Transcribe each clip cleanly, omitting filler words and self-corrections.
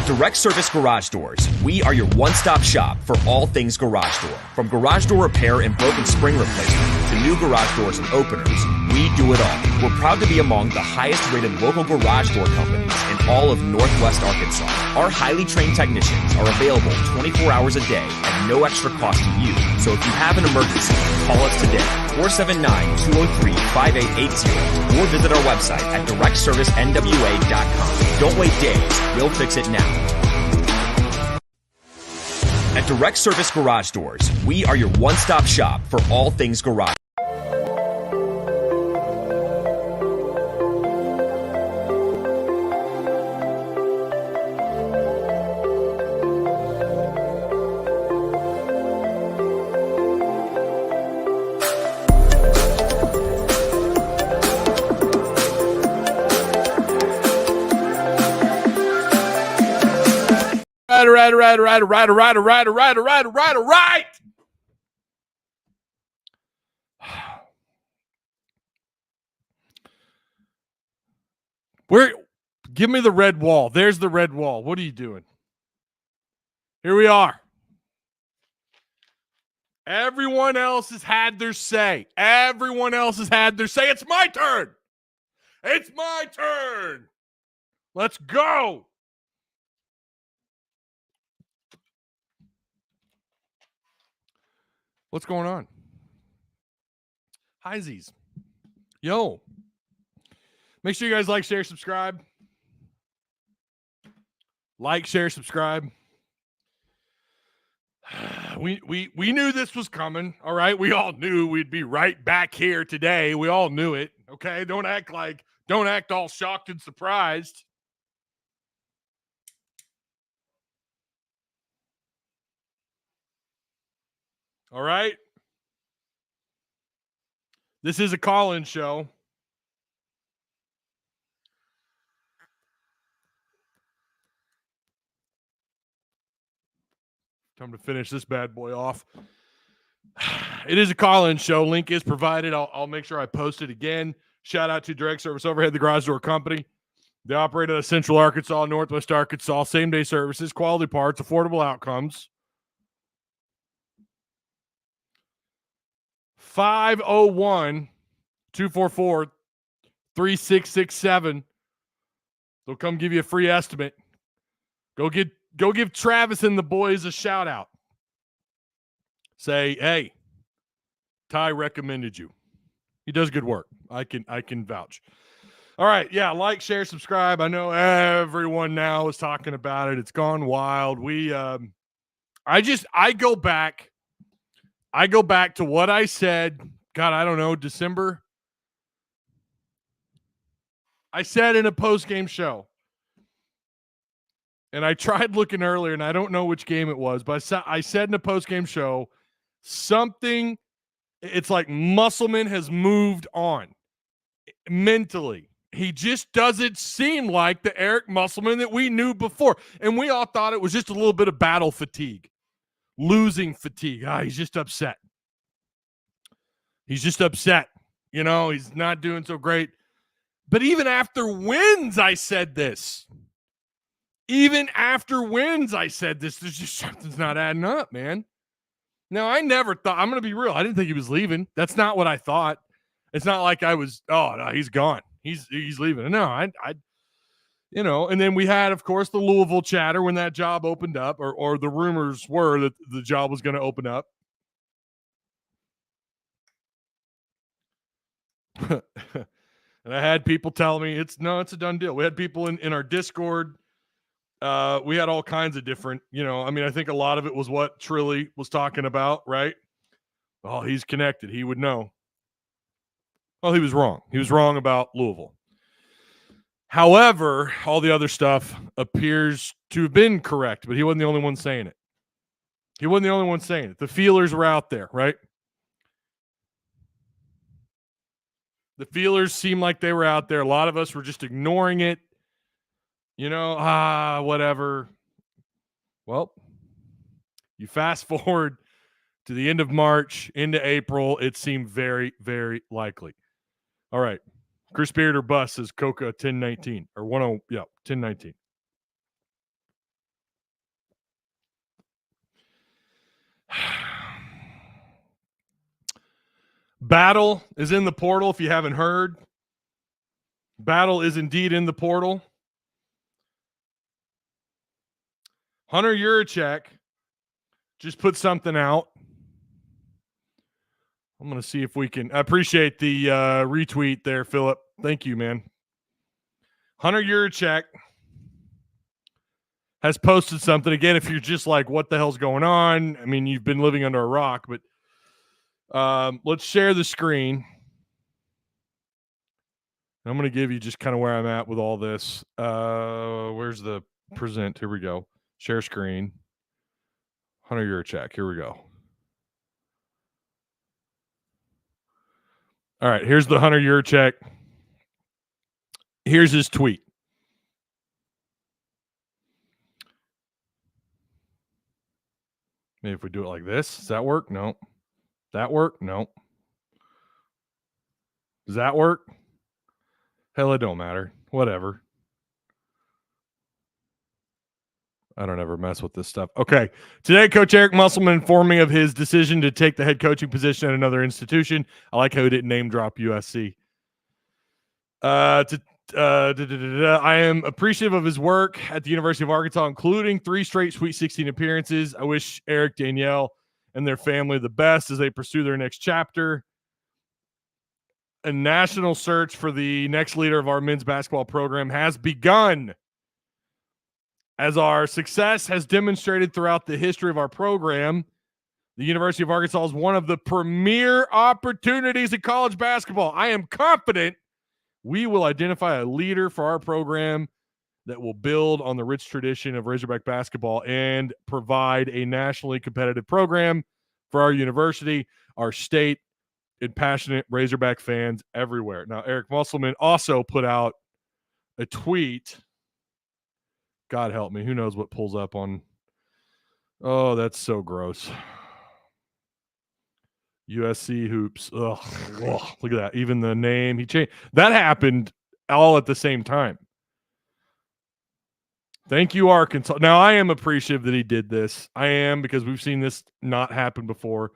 At Direct Service Garage Doors, we are your one-stop shop for all things garage door. From garage door repair and broken spring replacement to new garage doors and openers, we do it all. We're proud to be among the highest-rated local garage door companies in all of Northwest Arkansas. Our highly trained technicians are available 24 hours a day at no extra cost to you. So if you have an emergency, call us today, 479-203-5880, or visit our website at directservicenwa.com. Don't wait days. We'll fix it now. At Direct Service Garage Doors, we are your one-stop shop for all things garage. Right. Give me the red wall. There's the red wall. What are you doing? Here we are. Everyone else has had their say. It's my turn. Let's go. What's going on? Hi, Z's. Yo. Make sure you guys like, share, subscribe. Like, share, subscribe. We knew this was coming, all right? We all knew we'd be right back here today. We all knew it, okay? Don't act all shocked and surprised. All right? This is a call-in show. Time to finish this bad boy off. It is a call-in show. Link is provided. I'll make sure I post it again. Shout out to Direct Service Overhead, the Garage Door Company. They operate out of Central Arkansas, Northwest Arkansas. Same-day services, quality parts, affordable outcomes. 501-244-3667. They'll come give you a free estimate. Go give Travis and the boys a shout out. Say, hey, Ty recommended you. He does good work. I can vouch. All right, yeah, like, share, subscribe. I know everyone now is talking about it. It's gone wild. I go back to what I said. God, I don't know, December. I said in a post-game show, and I tried looking earlier, and I don't know which game it was, but I said in a post-game show, something, it's like Musselman has moved on mentally. He just doesn't seem like the Eric Musselman that we knew before. And we all thought it was just a little bit of battle fatigue, losing fatigue. He's just upset. He's not doing so great. But even after wins, I said this. There's just something's not adding up, man. Now, I never thought, I'm going to be real, I didn't think he was leaving. That's not what I thought. It's not like I was, oh, no, he's gone. He's leaving. No, I and then we had, of course, the Louisville chatter when that job opened up, or the rumors were that the job was going to open up. And I had people tell me it's a done deal. We had people in our Discord. We had all kinds of different, I think a lot of it was what Trilly was talking about, right? Oh, he's connected. He would know. Well, he was wrong. He was wrong about Louisville. However, all the other stuff appears to have been correct, but he wasn't the only one saying it. The feelers were out there, right? The feelers seemed like they were out there. A lot of us were just ignoring it. Whatever. Well, you fast forward to the end of March, into April, it seemed very, very likely. All right. Chris Beard or bust says Coca 1019 or 1019. Battle is in the portal. If you haven't heard, Battle is indeed in the portal. Hunter Yurachek just put something out. I'm going to see if we can. I appreciate the retweet there, Philip. Thank you, man. Hunter Yurachek has posted something. Again, if you're just like, what the hell's going on? I mean, you've been living under a rock, but let's share the screen. I'm going to give you just kind of where I'm at with all this. Where's the present? Here we go. Share screen. Hunter Yurachek. Here we go. All right, here's the Hunter Yurachek. Here's his tweet. Maybe if we do it like this, does that work? No. That work? No. Does that work? Hell, it don't matter. Whatever. I don't ever mess with this stuff. Okay. Today, Coach Eric Musselman informed me of his decision to take the head coaching position at another institution. I like how he didn't name drop USC. I am appreciative of his work at the University of Arkansas, including 3 straight Sweet 16 appearances. I wish Eric, Danielle, and their family the best as they pursue their next chapter. A national search for the next leader of our men's basketball program has begun. As our success has demonstrated throughout the history of our program, the University of Arkansas is one of the premier opportunities in college basketball. I am confident we will identify a leader for our program that will build on the rich tradition of Razorback basketball and provide a nationally competitive program for our university, our state, and passionate Razorback fans everywhere. Now, Eric Musselman also put out a tweet. God help me. Who knows what pulls up on. Oh, that's so gross. USC hoops. Ugh. Look at that. Even the name he changed. That happened all at the same time. Thank you, Arkansas. Now, I am appreciative that he did this. I am, because we've seen this not happen before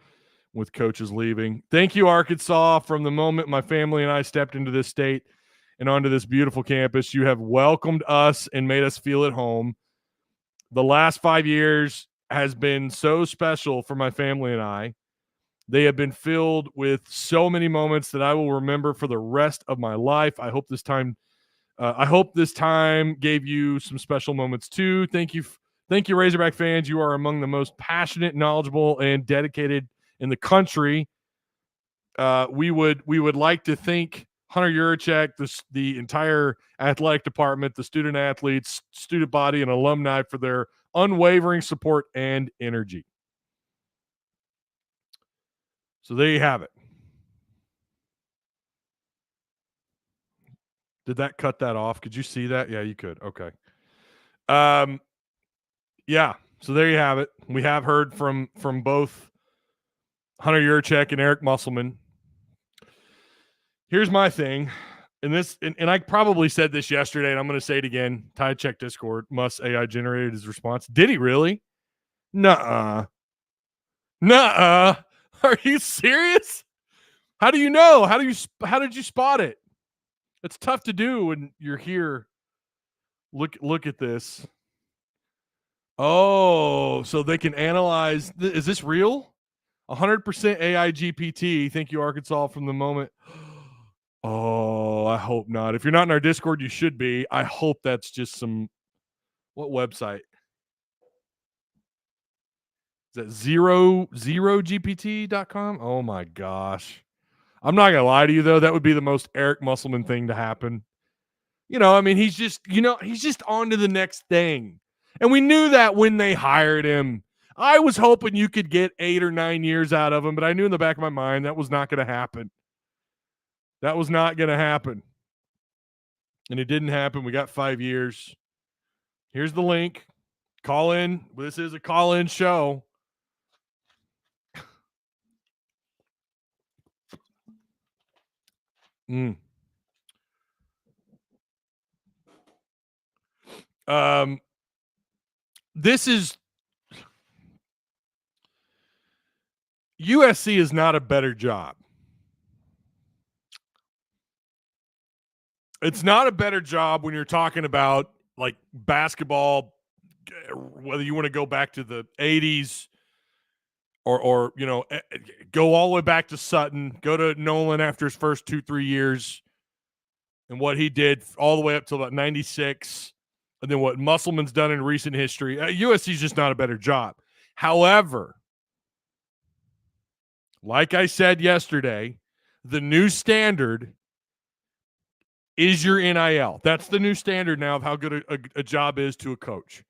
with coaches leaving. Thank you, Arkansas. From the moment my family and I stepped into this state and onto this beautiful campus, you have welcomed us and made us feel at home. The last 5 years has been so special for my family and I. They have been filled with so many moments that I will remember for the rest of my life. I hope this time gave you some special moments too. Thank you, Razorback fans. You are among the most passionate, knowledgeable, and dedicated in the country. We would like to thank Hunter Yurachek, the entire athletic department, the student athletes, student body, and alumni for their unwavering support and energy. So there you have it. Did that cut that off? Could you see that? Yeah, you could. Okay. Yeah. So there you have it. We have heard from both Hunter Yurachek and Eric Musselman. Here's my thing. And I probably said this yesterday, and I'm going to say it again. Tide check Discord. Muss AI generated his response. Did he really? Nuh-uh. Are you serious? How do you know? How did you spot it? It's tough to do when you're here. Look at this. Oh, so they can analyze. Is this real? 100% AI GPT. Thank you, Arkansas, from the moment. Oh, I hope not. If you're not in our Discord, you should be. I hope that's just some. What website? Is that zerogpt.com? Oh my gosh. I'm not gonna lie to you though. That would be the most Eric Musselman thing to happen. I mean, he's just on to the next thing. And we knew that when they hired him. I was hoping you could get 8 or 9 years out of him, but I knew in the back of my mind that was not going to happen. That was not going to happen. And it didn't happen. We got 5 years. Here's the link. Call in. This is a call-in show. This is USC is not a better job. It's not a better job when you're talking about like basketball, whether you want to go back to the 80s or go all the way back to Sutton, go to Nolan after his first 2-3 years and what he did all the way up to about 96, and then what Musselman's done in recent history. USC is just not a better job. However, like I said yesterday, the new standard is your NIL. That's the new standard now of how good a job is to a coach.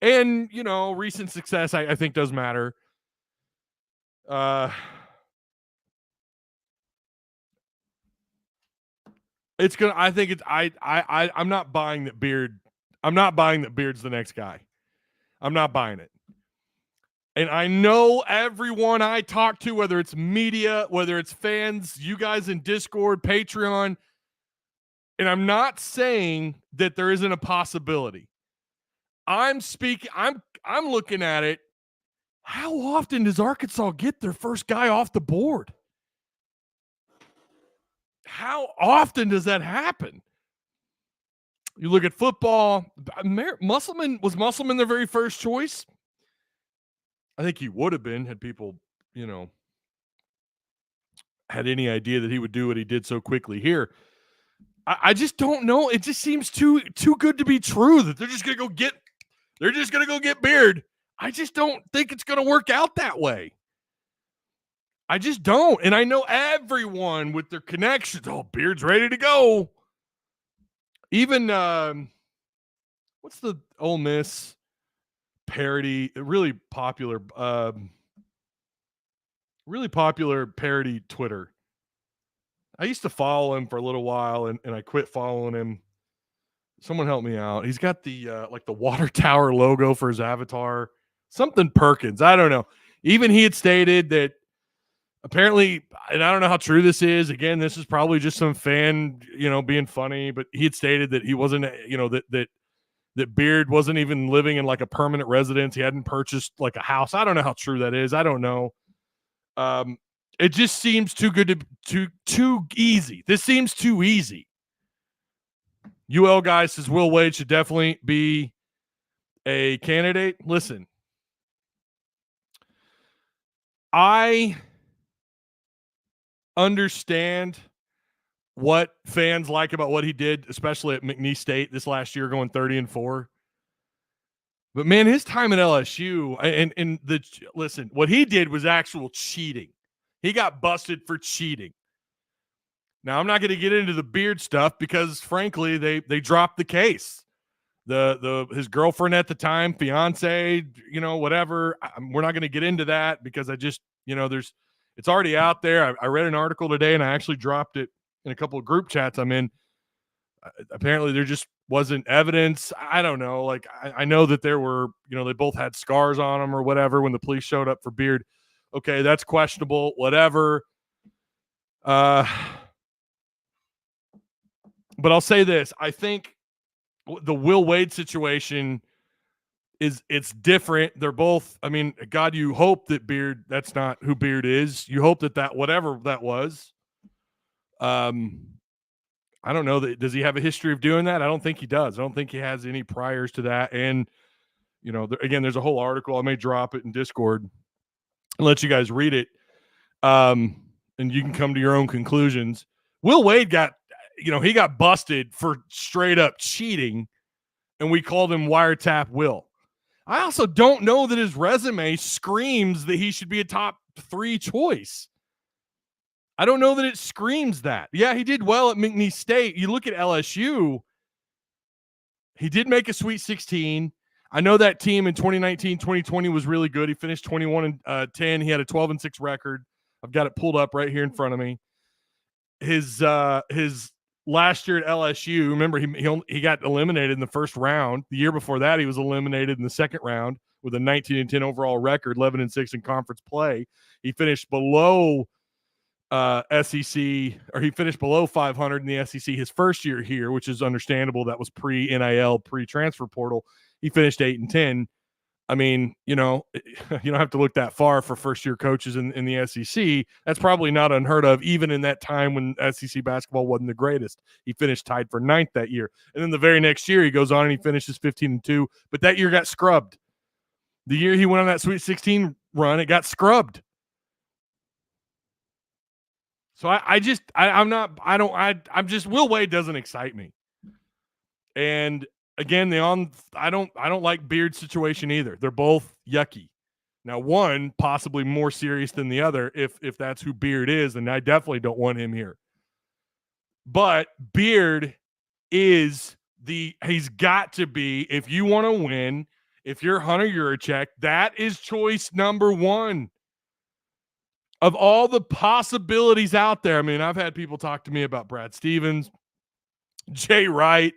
And, recent success, I think, does matter. It's gonna. I think it's. I'm not buying that Beard. I'm not buying that Beard's the next guy. I'm not buying it. And I know everyone I talk to, whether it's media, whether it's fans, you guys in Discord, Patreon, and I'm not saying that there isn't a possibility. I'm looking at it. How often does Arkansas get their first guy off the board? How often does that happen? You look at football. Musselman their very first choice? I think he would have been had people, had any idea that he would do what he did so quickly here. I just don't know. It just seems too good to be true that they're just gonna go get Beard. I just don't think it's gonna work out that way. I just don't. And I know everyone with their connections. Oh, Beard's ready to go. Even what's the Ole Miss parody? Really popular parody Twitter. I used to follow him for a little while and I quit following him. Someone help me out. He's got the like the water tower logo for his avatar. Something Perkins. I don't know. Even he had stated that apparently, and I don't know how true this is. Again, this is probably just some fan, being funny, but he had stated that he wasn't, that Beard wasn't even living in like a permanent residence. He hadn't purchased like a house. I don't know how true that is. I don't know. It just seems too good too easy. This seems too easy. UL guy says Will Wade should definitely be a candidate. Listen, I understand what fans like about what he did, especially at McNeese State this last year, going 30-4. But man, his time at LSU listen, what he did was actual cheating. He got busted for cheating. Now, I'm not going to get into the Beard stuff because, frankly, they dropped the case. His girlfriend at the time, fiance, whatever. We're not going to get into that because I just, it's already out there. I read an article today and I actually dropped it in a couple of group chats I'm in. Apparently, there just wasn't evidence. I don't know. Like, I know that there were, they both had scars on them or whatever when the police showed up for Beard. Okay, that's questionable, whatever. But I'll say this. I think the Will Wade situation it's different. They're both, God, you hope that Beard, that's not who Beard is. You hope that whatever that was. I don't know. Does he have a history of doing that? I don't think he does. I don't think he has any priors to that. And, again, there's a whole article. I may drop it in Discord and let you guys read it. And you can come to your own conclusions. Will Wade got, he got busted for straight up cheating, and we called him Wiretap Will. I also don't know that his resume screams that he should be a top 3 choice. I don't know that it screams that. Yeah, he did well at McNeese State. You look at LSU, he did make a Sweet 16. I know that team in 2019, 2020 was really good. He finished 21-10. He had a 12-6 record. I've got it pulled up right here in front of me. His last year at LSU, remember, he got eliminated in the first round. The year before that, he was eliminated in the second round with a 19-10 overall record, 11-6 in conference play. He finished below SEC, or he finished below 500 in the SEC his first year here, which is understandable. That was pre-NIL, pre-transfer portal. He finished 8-10. I mean, you don't have to look that far for first-year coaches in the SEC. That's probably not unheard of, even in that time when SEC basketball wasn't the greatest. He finished tied for 9th that year. And then the very next year, he goes on and he finishes 15-2. But that year got scrubbed. The year he went on that Sweet 16 run, it got scrubbed. So Will Wade doesn't excite me. And again, I don't like Beard's situation either. They're both yucky. Now, one possibly more serious than the other. If that's who Beard is, and I definitely don't want him here. But Beard he's got to be, if you want to win, if you're Hunter Yurachek, that is choice number one. Of all the possibilities out there, I mean, I've had people talk to me about Brad Stevens, Jay Wright.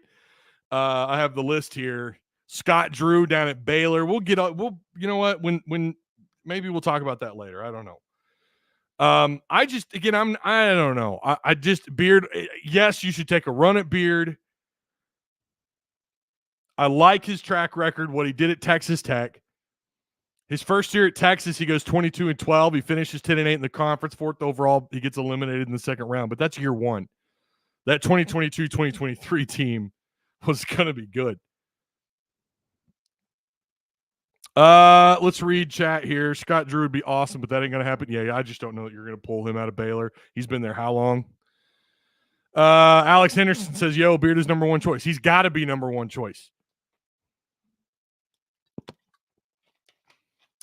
I have the list here. Scott Drew down at Baylor. You know what? When maybe we'll talk about that later. I don't know. I don't know. Beard. Yes, you should take a run at Beard. I like his track record, what he did at Texas Tech. His first year at Texas, he goes 22-12. He finishes 10-8 in the conference, 4th overall. He gets eliminated in the second round, but that's year one. That 2022-2023 team was going to be good. Let's read chat here. Scott Drew would be awesome, but that ain't going to happen. Yeah, I just don't know that you're going to pull him out of Baylor. He's been there how long? Alex Henderson says, yo, Beard is number one choice. He's got to be number one choice.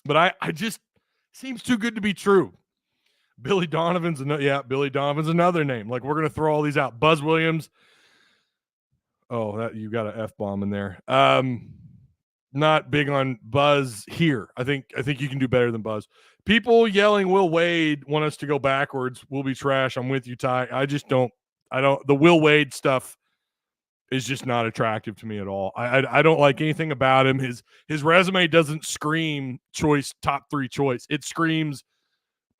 But I just seems too good to be true. Billy Donovan's another name. Like, we're going to throw all these out. Buzz Williams. Oh, that you got an F-bomb in there. Not big on Buzz here. I think you can do better than Buzz. People yelling Will Wade want us to go backwards. We'll be trash. I'm with you, Ty. The Will Wade stuff is just not attractive to me at all. I don't like anything about him. His resume doesn't scream top 3 choice. It screams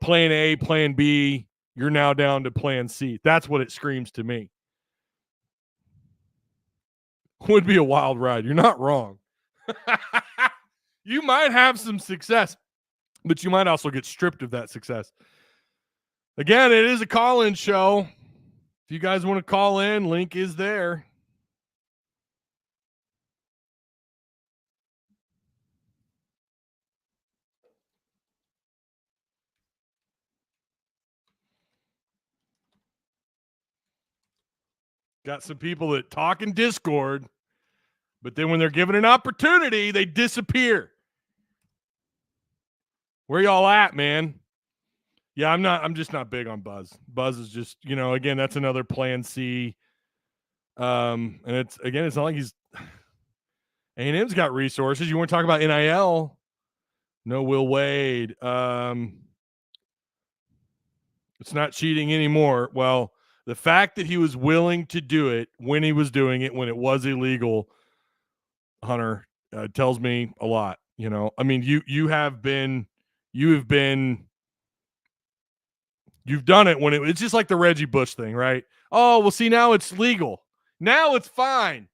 plan A, plan B. You're now down to plan C. That's what it screams to me. Would be a wild ride. You're not wrong. You might have some success, but you might also get stripped of that success. Again, it is a call-in show. If you guys want to call in, link is there. Got some people that talk in Discord, but then when they're given an opportunity, they disappear. Where y'all at, man? Yeah, I'm just not big on Buzz. Buzz is just, again, that's another plan C. And it's not like he's A&M's got resources. You want to talk about NIL? No Will Wade. It's not cheating anymore. Well, the fact that he was willing to do it when he was doing it, when it was illegal, Hunter, tells me a lot. I mean, you've done it when it's just like the Reggie Bush thing, right? Oh, well, see, now it's legal. Now it's fine.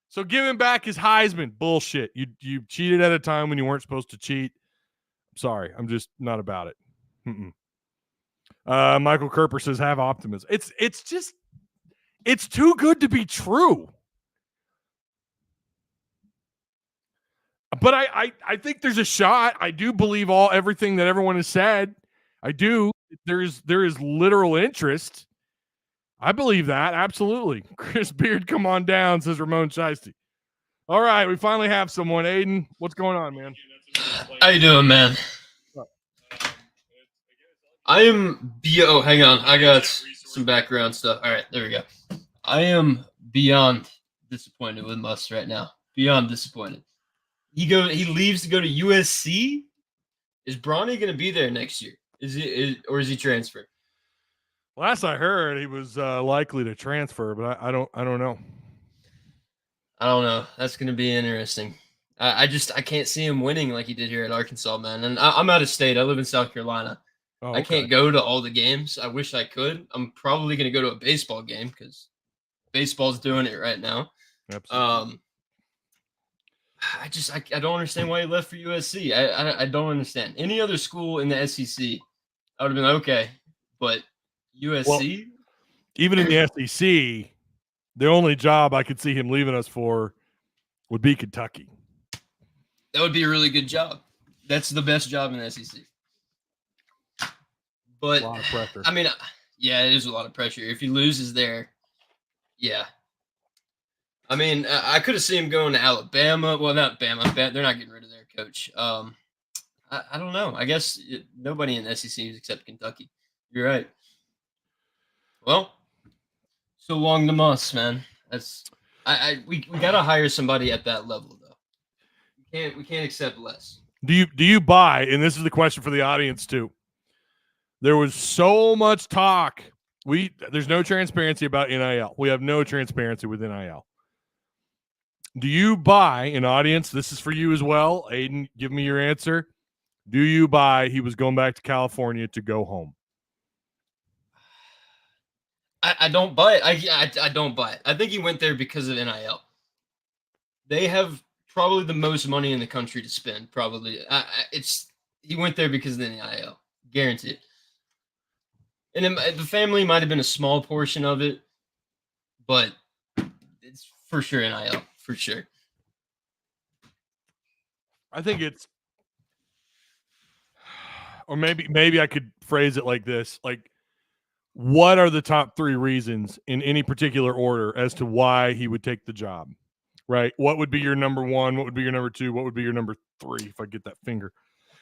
So give him back his Heisman. Bullshit. You cheated at a time when you weren't supposed to cheat. Sorry, I'm just not about it. Michael Kerper says, have optimism. It's too good to be true. But I think there's a shot. I do believe everything that everyone has said. I do. There is literal interest. I believe that. Absolutely. Chris Beard, come on down, says Ramon Shiesty. All right, we finally have someone. Aiden, what's going on, man? How you doing, man? I am hang on. I got some background stuff. All right, there we go. I am beyond disappointed with Muss right now. Beyond disappointed. He leaves to go to USC. Is Bronny going to be there next year? Is he transferred? Last I heard, he was likely to transfer, but I don't know. I don't know. That's going to be interesting. I can't see him winning like he did here at Arkansas, man. And I'm out of state. I live in South Carolina. Oh, okay. I can't go to all the games. I wish I could. I'm probably going to go to a baseball game because baseball's doing it right now. Absolutely. I don't understand why he left for USC. I don't understand. Any other school in the SEC, I would have been okay, but USC. Well, even in the SEC, the only job I could see him leaving us for would be Kentucky. That would be a really good job. That's the best job in the SEC. But A lot of pressure. I mean, yeah, it is a lot of pressure. If he loses there, yeah. I mean, I could have seen him going to Alabama. Well, not Bama. They're not getting rid of their coach. I don't know. I guess nobody in the SEC except Kentucky. You're right. Well, so long to Muss, man. That's we gotta hire somebody at that level though. We can't accept less. Do you buy? And this is the question for the audience too. There was so much talk. There's no transparency about NIL. We have no transparency with NIL. Do you buy, an audience? This is for you as well. Aiden, give me your answer. Do you buy he was going back to California to go home? I don't buy it. I don't buy it. I think he went there because of NIL. They have probably the most money in the country to spend. Probably, he went there because of the NIL. Guaranteed. And the family might have been a small portion of it, but it's for sure NIL. For sure. I think it's, or maybe I could phrase it like this: like, what are the top 3 reasons in any particular order as to why he would take the job? Right? What would be your number 1? What would be your number 2? What would be your number 3? If I get that finger.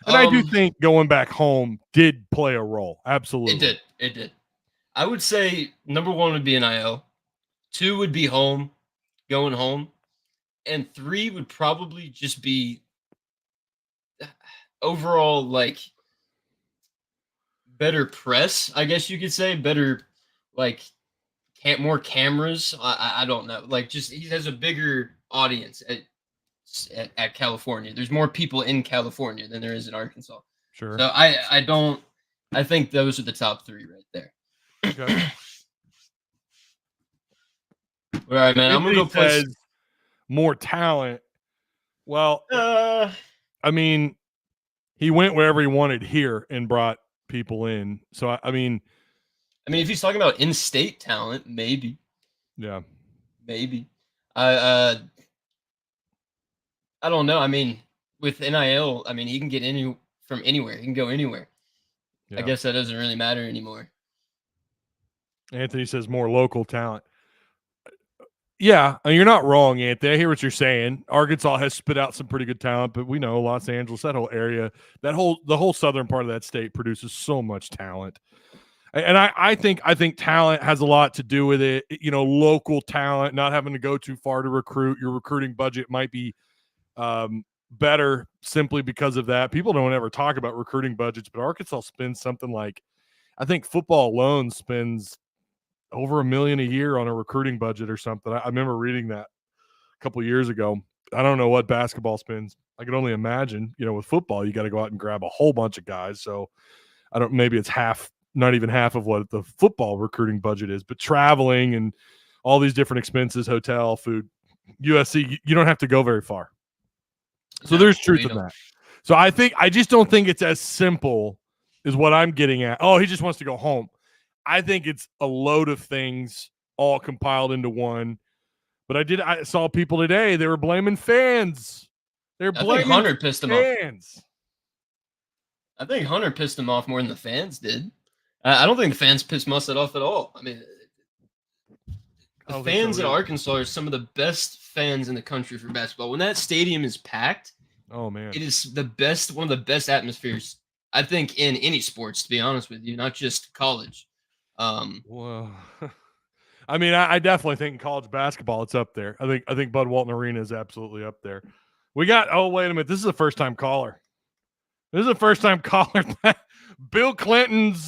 And I do think going back home did play a role. Absolutely, it did. I would say number 1 would be NIL, 2 would be going home, and 3 would probably just be overall, like, better press, I guess you could say. Better, like, more cameras. I don't know. Like, just he has a bigger audience at California. There's more people in California than there is in Arkansas. Sure. So I think those are the top 3 right there. Okay. All right, man. I'm gonna go play more talent. Well, I mean, he went wherever he wanted here and brought people in. So I mean, if he's talking about in-state talent, maybe. Yeah. Maybe. I don't know. I mean, with NIL, I mean, he can get from anywhere. He can go anywhere. Yeah. I guess that doesn't really matter anymore. Anthony says more local talent. Yeah, and you're not wrong, Anthony. I hear what you're saying. Arkansas has spit out some pretty good talent, but we know Los Angeles, that whole area, the whole southern part of that state produces so much talent. And I think talent has a lot to do with it. You know, local talent, not having to go too far to recruit. Your recruiting budget might be better simply because of that. People don't ever talk about recruiting budgets, but Arkansas spends something like, I think football alone spends over $1 million a year on a recruiting budget or something. I remember reading that a couple of years ago. I don't know what basketball spends. I can only imagine, you know, with football, you got to go out and grab a whole bunch of guys. So maybe it's not even half of what the football recruiting budget is, but traveling and all these different expenses, hotel, food, USC, you don't have to go very far. So there's truth in that. So I just don't think it's as simple as what I'm getting at. Oh, he just wants to go home. I think it's a load of things all compiled into one. But I saw people today, they were blaming fans. They're blaming Hunter pissed them fans. Off. I think Hunter pissed them off more than the fans did. I don't think the fans pissed Musselman off at all. I mean, the fans at Arkansas are some of the best fans in the country for basketball. When that stadium is packed, oh man, it is one of the best atmospheres, I think, in any sports, to be honest with you, not just college. Well, I mean, I definitely think in college basketball it's up there. I think Bud Walton Arena is absolutely up there. We got, oh wait a minute, this is a first time caller. Bill Clinton's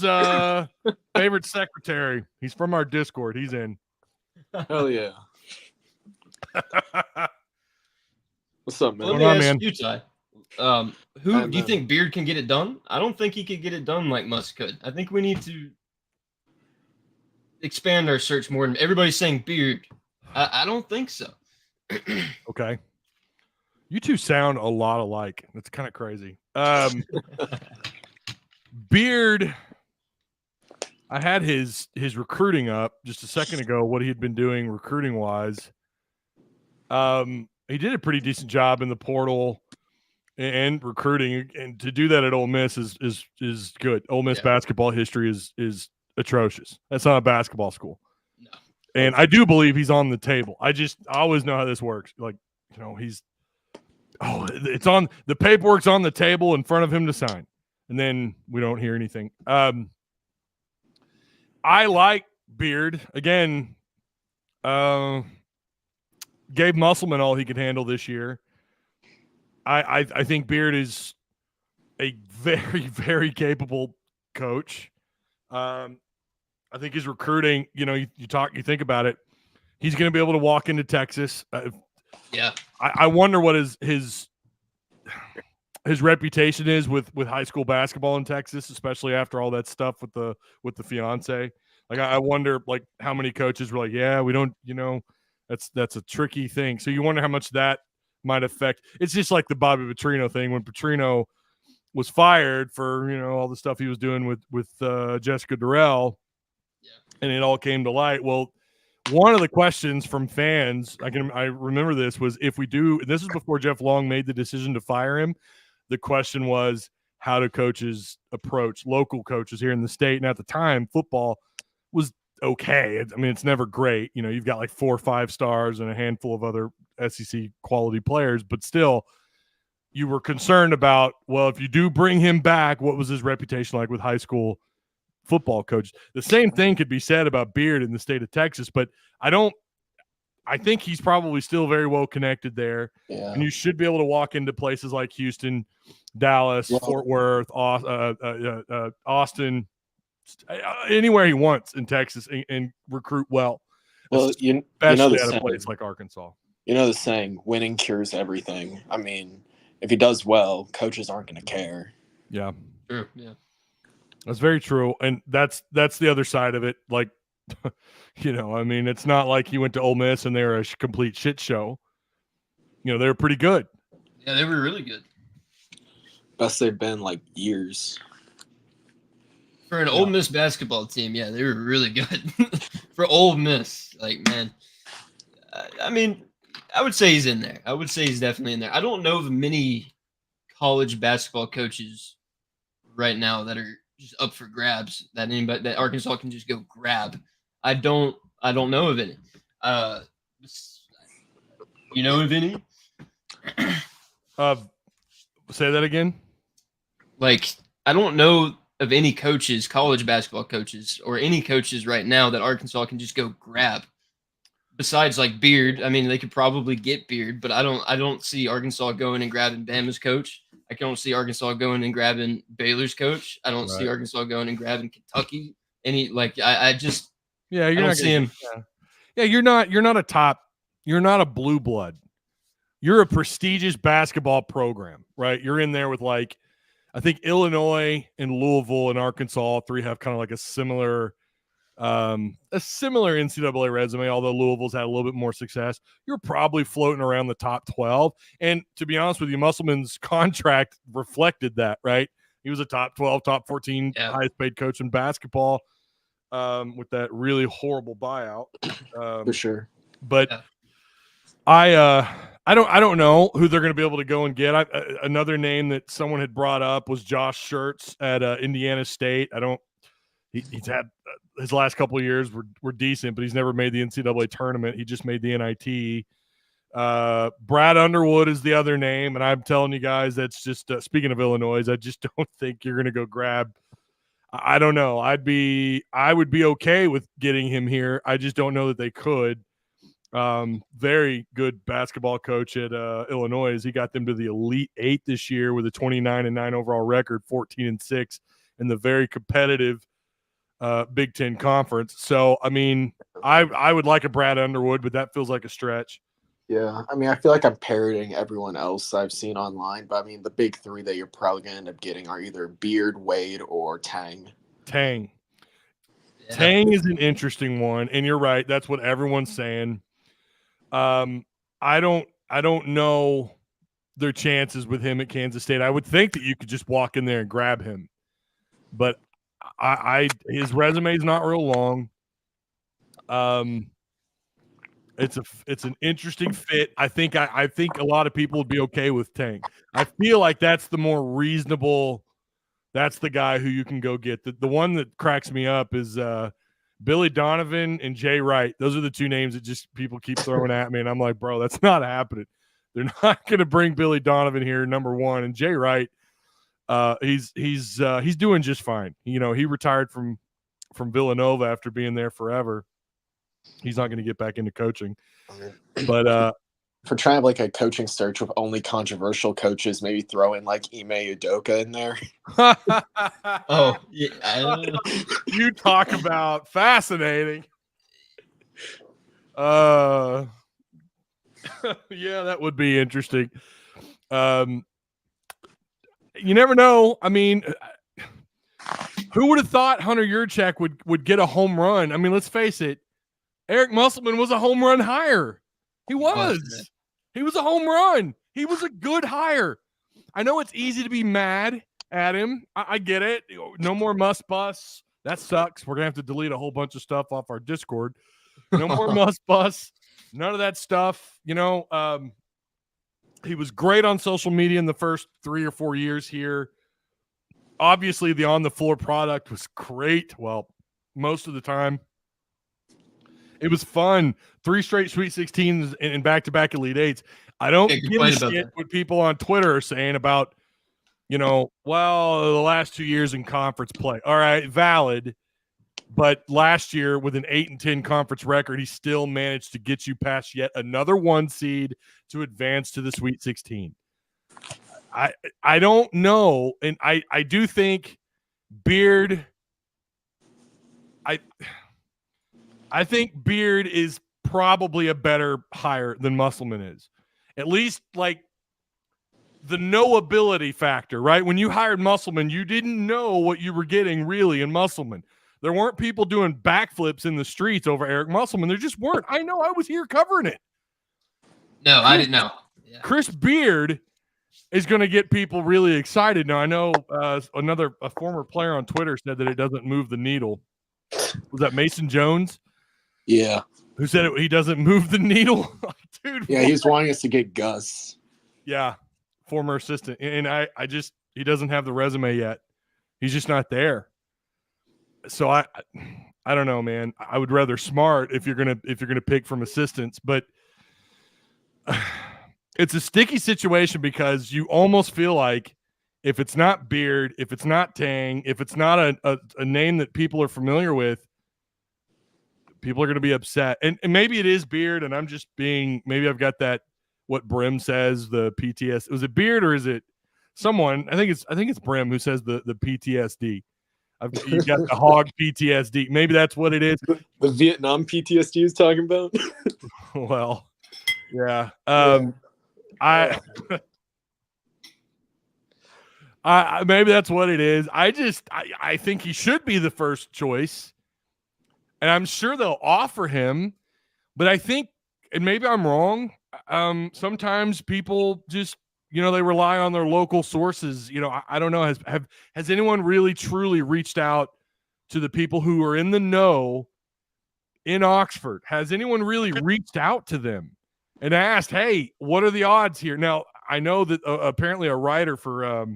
favorite secretary. He's from our Discord. He's in. Hell yeah. What's up, man? Let me ask you, Ty. Who do you think Beard can get it done? I don't think he could get it done like Muss could. I think we need to expand our search more. Everybody's saying Beard. I don't think so. Okay. You two sound a lot alike. That's kind of crazy. Beard, I had his recruiting up just a second ago, what he had been doing recruiting wise. He did a pretty decent job in the portal and recruiting, and to do that at Ole Miss is good. Ole Miss basketball history is atrocious. That's not a basketball school. No. And I do believe he's on the table. I always know how this works. Like, it's on the paperwork's on the table in front of him to sign, and then we don't hear anything. I like Beard again. Gave Musselman all he could handle this year. I think Beard is a very, very capable coach. I think his recruiting, you think about it, he's going to be able to walk into Texas. I wonder what his reputation is with high school basketball in Texas, especially after all that stuff with the fiance. Like, I wonder, like, how many coaches were like, yeah, we don't, that's a tricky thing. So you wonder how much that might affect. It's just like the Bobby Petrino thing when Petrino was fired for, all the stuff he was doing with Jessica Durrell, and it all came to light. Well, one of the questions from fans, I remember this, was if we do, this is before Jeff Long made the decision to fire him. The question was, how do coaches approach local coaches here in the state? And at the time, football was okay. I mean, it's never great. You've got like 4 or 5 stars and a handful of other SEC quality players, but still, you were concerned about, well, if you do bring him back, what was his reputation like with high school football coach? The same thing could be said about Beard in the state of Texas, but I think he's probably still very well connected there. Yeah. And you should be able to walk into places like Houston, Dallas, Fort Worth, Austin, anywhere he wants in Texas and recruit well. Well, especially at a place like Arkansas. You know the saying, winning cures everything. I mean, if he does well, coaches aren't going to care. Yeah. True. Yeah. That's very true. And that's the other side of it. Like, I mean, it's not like he went to Ole Miss and they're a complete shit show. They were pretty good. Yeah, they were really good. Best they've been like years. For an Ole Miss basketball team, yeah, they were really good. For Ole Miss, like, man, I mean, I would say he's in there. I would say he's definitely in there. I don't know of many college basketball coaches right now that are just up for grabs that Arkansas can just go grab. I don't know of any. You know of any? Say that again. Like, I don't know of any coaches, college basketball coaches, or any coaches right now that Arkansas can just go grab. Besides, like, Beard, I mean, they could probably get Beard, but I don't see Arkansas going and grabbing Bama's coach. I don't see Arkansas going and grabbing Baylor's coach. I don't see Arkansas going and grabbing Kentucky. I just you're don't not see him. Yeah, you're not you're not a blue blood. You're a prestigious basketball program, right? You're in there with, like, I think Illinois and Louisville and Arkansas, all three have kind of like a similar NCAA resume, although Louisville's had a little bit more success. You're probably floating around the top 12. And to be honest with you, Musselman's contract reflected that, right? He was a top 12, top 14 highest paid coach in basketball with that really horrible buyout. For sure. But I don't know who they're going to be able to go and get. Another name that someone had brought up was Josh Schertz at Indiana State. He's had his last couple of years were decent, but he's never made the NCAA tournament. He just made the NIT. Brad Underwood is the other name, and I'm telling you guys, that's just speaking of Illinois, I just don't think you're going to go grab. I don't know. I would be okay with getting him here. I just don't know that they could. Very good basketball coach at Illinois. He got them to the Elite Eight this year with a 29-9 overall record, 14-6 in the very competitive Big Ten Conference. So, I mean, I would like a Brad Underwood, but that feels like a stretch. Yeah, I mean, I feel like I'm parroting everyone else I've seen online, but I mean, the big three that you're probably going to end up getting are either Beard, Wade, or Tang. Tang is an interesting one, and you're right. That's what everyone's saying. I don't know their chances with him at Kansas State. I would think that you could just walk in there and grab him, but his resume is not real long. It's an interesting fit. I think a lot of people would be okay with Tank. I feel like that's the more reasonable. That's the guy who you can go get. The one that cracks me up is Billy Donovan and Jay Wright. Those are the two names that just people keep throwing at me, and I'm like, bro, that's not happening. They're not going to bring Billy Donovan here, number one, and Jay Wright. He's doing just fine. He retired from Villanova after being there forever. He's not going to get back into coaching, but for trying to like a coaching search with only controversial coaches, maybe throw in like Ime Udoka in there. Oh, yeah. You talk about fascinating. Yeah, that would be interesting. You never know. I mean, who would have thought Hunter Yurchak would get a home run? I mean, let's face it. Eric Musselman was a home run hire. He was. He was a home run. He was a good hire. I know it's easy to be mad at him. I get it. No more Muss Bus. That sucks. We're going to have to delete a whole bunch of stuff off our Discord. No more Muss Bus. None of that stuff. He was great on social media in the first 3 or 4 years here. Obviously, the on-the-floor product was great. Well, most of the time. It was fun. 3 straight Sweet 16s and back-to-back Elite Eights. I don't give a shit what people on Twitter are saying about, the last 2 years in conference play. All right, valid. But last year, with an 8-10 conference record, he still managed to get you past yet another 1 seed to advance to the Sweet 16. I don't know, and I do think Beard. I think Beard is probably a better hire than Musselman is. At least like the knowability factor, right? When you hired Musselman, you didn't know what you were getting really in Musselman. There weren't people doing backflips in the streets over Eric Musselman. There just weren't. I know, I was here covering it. No, I didn't know. Yeah. Chris Beard is going to get people really excited. Now, I know a former player on Twitter said that it doesn't move the needle. Was that Mason Jones? Yeah. Who said he doesn't move the needle? Dude. Yeah, he's wanting us to get Gus. Yeah, former assistant. And he doesn't have the resume yet. He's just not there. So I don't know, man. I would rather Smart if you're gonna pick from assistants, but it's a sticky situation because you almost feel like if it's not Beard, if it's not Tang, if it's not a name that people are familiar with, people are going to be upset. And maybe it is Beard, and I'm just maybe I've got that, what Brim says, the PTSD. Was it Beard or is it someone? I think it's Brim who says the PTSD. You got the hog PTSD. Maybe that's what it is. The Vietnam PTSD is talking about? Well, yeah. Maybe that's what it is. I think he should be the first choice. And I'm sure they'll offer him, but I think, and maybe I'm wrong, sometimes people just, they rely on their local sources. I don't know. Has anyone really truly reached out to the people who are in the know in Oxford? Has anyone really reached out to them and asked, hey, what are the odds here? Now, I know that apparently a writer for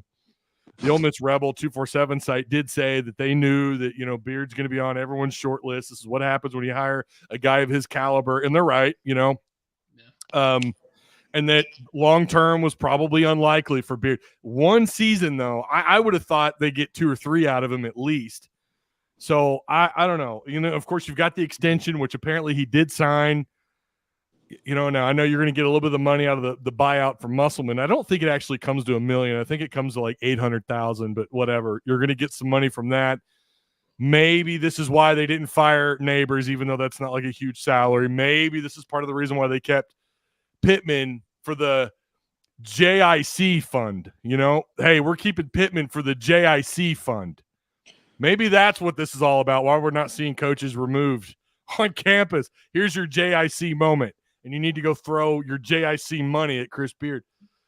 the Ole Miss Rebel 247 site did say that they knew that, Beard's going to be on everyone's short list. This is what happens when you hire a guy of his caliber. And they're right, Yeah. And that long-term was probably unlikely for Beard. 1 season, though, I would have thought they get 2 or 3 out of him at least. So I don't know. Of course, you've got the extension, which apparently he did sign. Now I know you're going to get a little bit of the money out of the buyout from Musselman. I don't think it actually comes to $1 million. I think it comes to like 800,000, but whatever. You're going to get some money from that. Maybe this is why they didn't fire Neighbors, even though that's not like a huge salary. Maybe this is part of the reason why they kept Pittman for the JIC fund. Hey, we're keeping Pittman for the JIC fund. Maybe that's what this is all about. Why we're not seeing coaches removed on campus. Here's your JIC moment. And you need to go throw your JIC money at Chris Beard.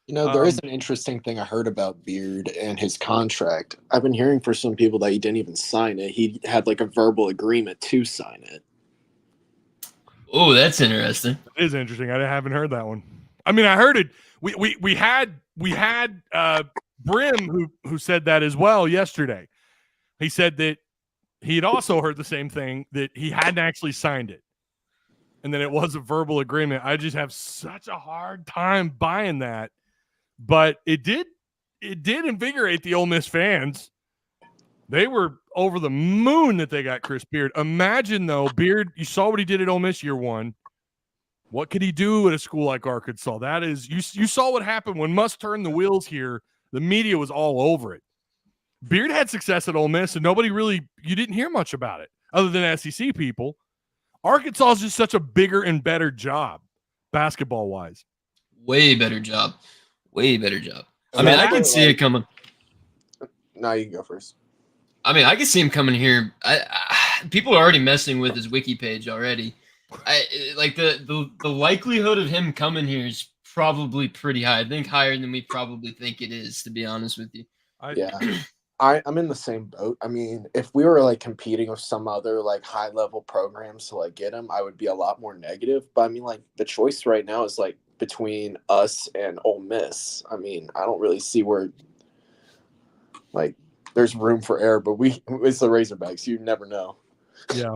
You know, there is an interesting thing I heard about Beard and his contract. I've been hearing for some people that he didn't even sign it. He had like a verbal agreement to sign it. Oh, that's interesting. It is interesting. I haven't heard that one. I mean, I heard it. We had Brim who said that as well yesterday. He said that he had also heard the same thing, that he hadn't actually signed it, and then it was a verbal agreement. I just have such a hard time buying that. But it did invigorate the Ole Miss fans. They were over the moon that they got Chris Beard. Imagine, though, Beard, you saw what he did at Ole Miss year one. What could he do at a school like Arkansas? That is, you saw what happened when Muss turned the wheels here. The media was all over it. Beard had success at Ole Miss, and you didn't hear much about it other than SEC people. Arkansas is just such a bigger and better job, basketball-wise. Way better job. I mean, I can see it coming. No, you can go first. I mean, I can see him coming here. People are already messing with his wiki page already. Like the likelihood of him coming here is probably pretty high. I think higher than we probably think it is, to be honest with you. I'm in the same boat. I mean, if we were like competing with some other like high level programs to like get him, I would be a lot more negative. But I mean, like the choice right now is like between us and Ole Miss. I mean, I don't really see where like there's room for error, but it's the Razorbacks. You never know. Yeah.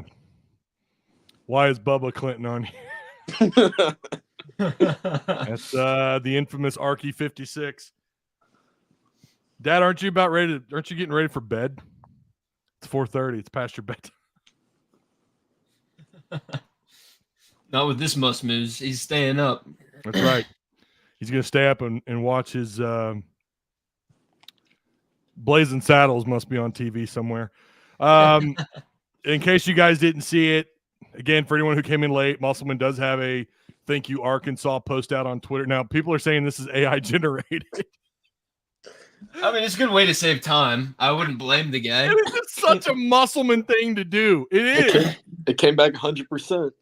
Why is Bubba Clinton on here? That's the infamous Arky 56. Dad, aren't you getting ready for bed? It's 4:30. It's past your bedtime. Not with this Muss moves. He's staying up. That's right. He's going to stay up and watch his Blazing Saddles must be on TV somewhere. In case you guys didn't see it, again, for anyone who came in late, Musselman does have a Thank You Arkansas post out on Twitter. Now, people are saying this is AI generated. I mean, it's a good way to save time. I wouldn't blame the guy. It is just such a Musselman thing to do. It is. It came back 100%.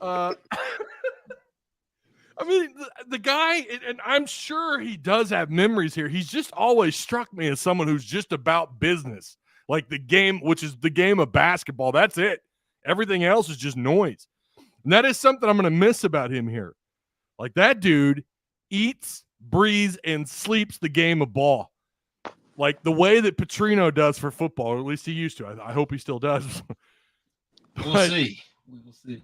I mean, the guy, and I'm sure he does have memories here. He's just always struck me as someone who's just about business, like the game, which is the game of basketball. That's it. Everything else is just noise. And that is something I'm going to miss about him here. Like that dude eats, breathes, and sleeps the game of ball. Like the way that Petrino does for football, or at least he used to. I hope he still does. We'll see. We will see.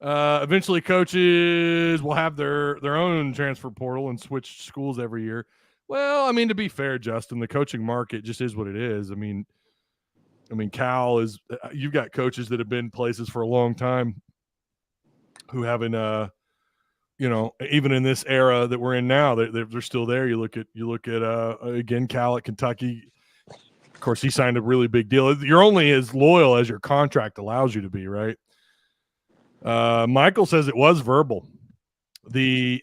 Eventually, coaches will have their own transfer portal and switch schools every year. Well, I mean, to be fair, Justin, the coaching market just is what it is. I mean, Cal is. You've got coaches that have been places for a long time who haven't, even in this era that we're in now, they're still there. You look at again, Cal at Kentucky. Of course, he signed a really big deal. You're only as loyal as your contract allows you to be, right? Michael says it was verbal. The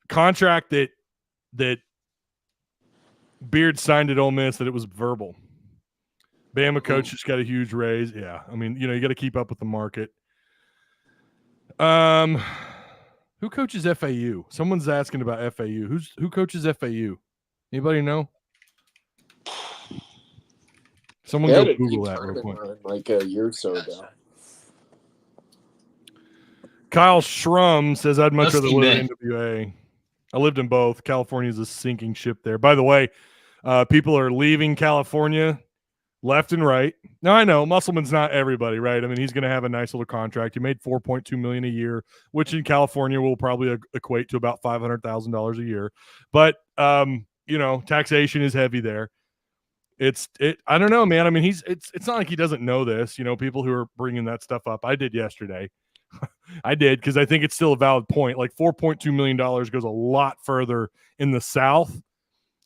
contract that Beard signed at Ole Miss, that it was verbal. Bama coach just got a huge raise. Yeah, I mean, you got to keep up with the market. Who coaches FAU? Someone's asking about FAU. Who coaches FAU? Anybody know? Someone go Google that real quick. Like a year or so ago. Kyle Schrum says, I'd much rather live in NWA. I lived in both. California is a sinking ship there. By the way, people are leaving California left and right. Now, I know Musselman's not everybody, right? I mean, he's going to have a nice little contract. He made $4.2 million a year, which in California will probably equate to about $500,000 a year. But, taxation is heavy there. I don't know, man. I mean, it's not like he doesn't know this. People who are bringing that stuff up. I did yesterday. I did, because I think it's still a valid point. Like $4.2 million goes a lot further in the South.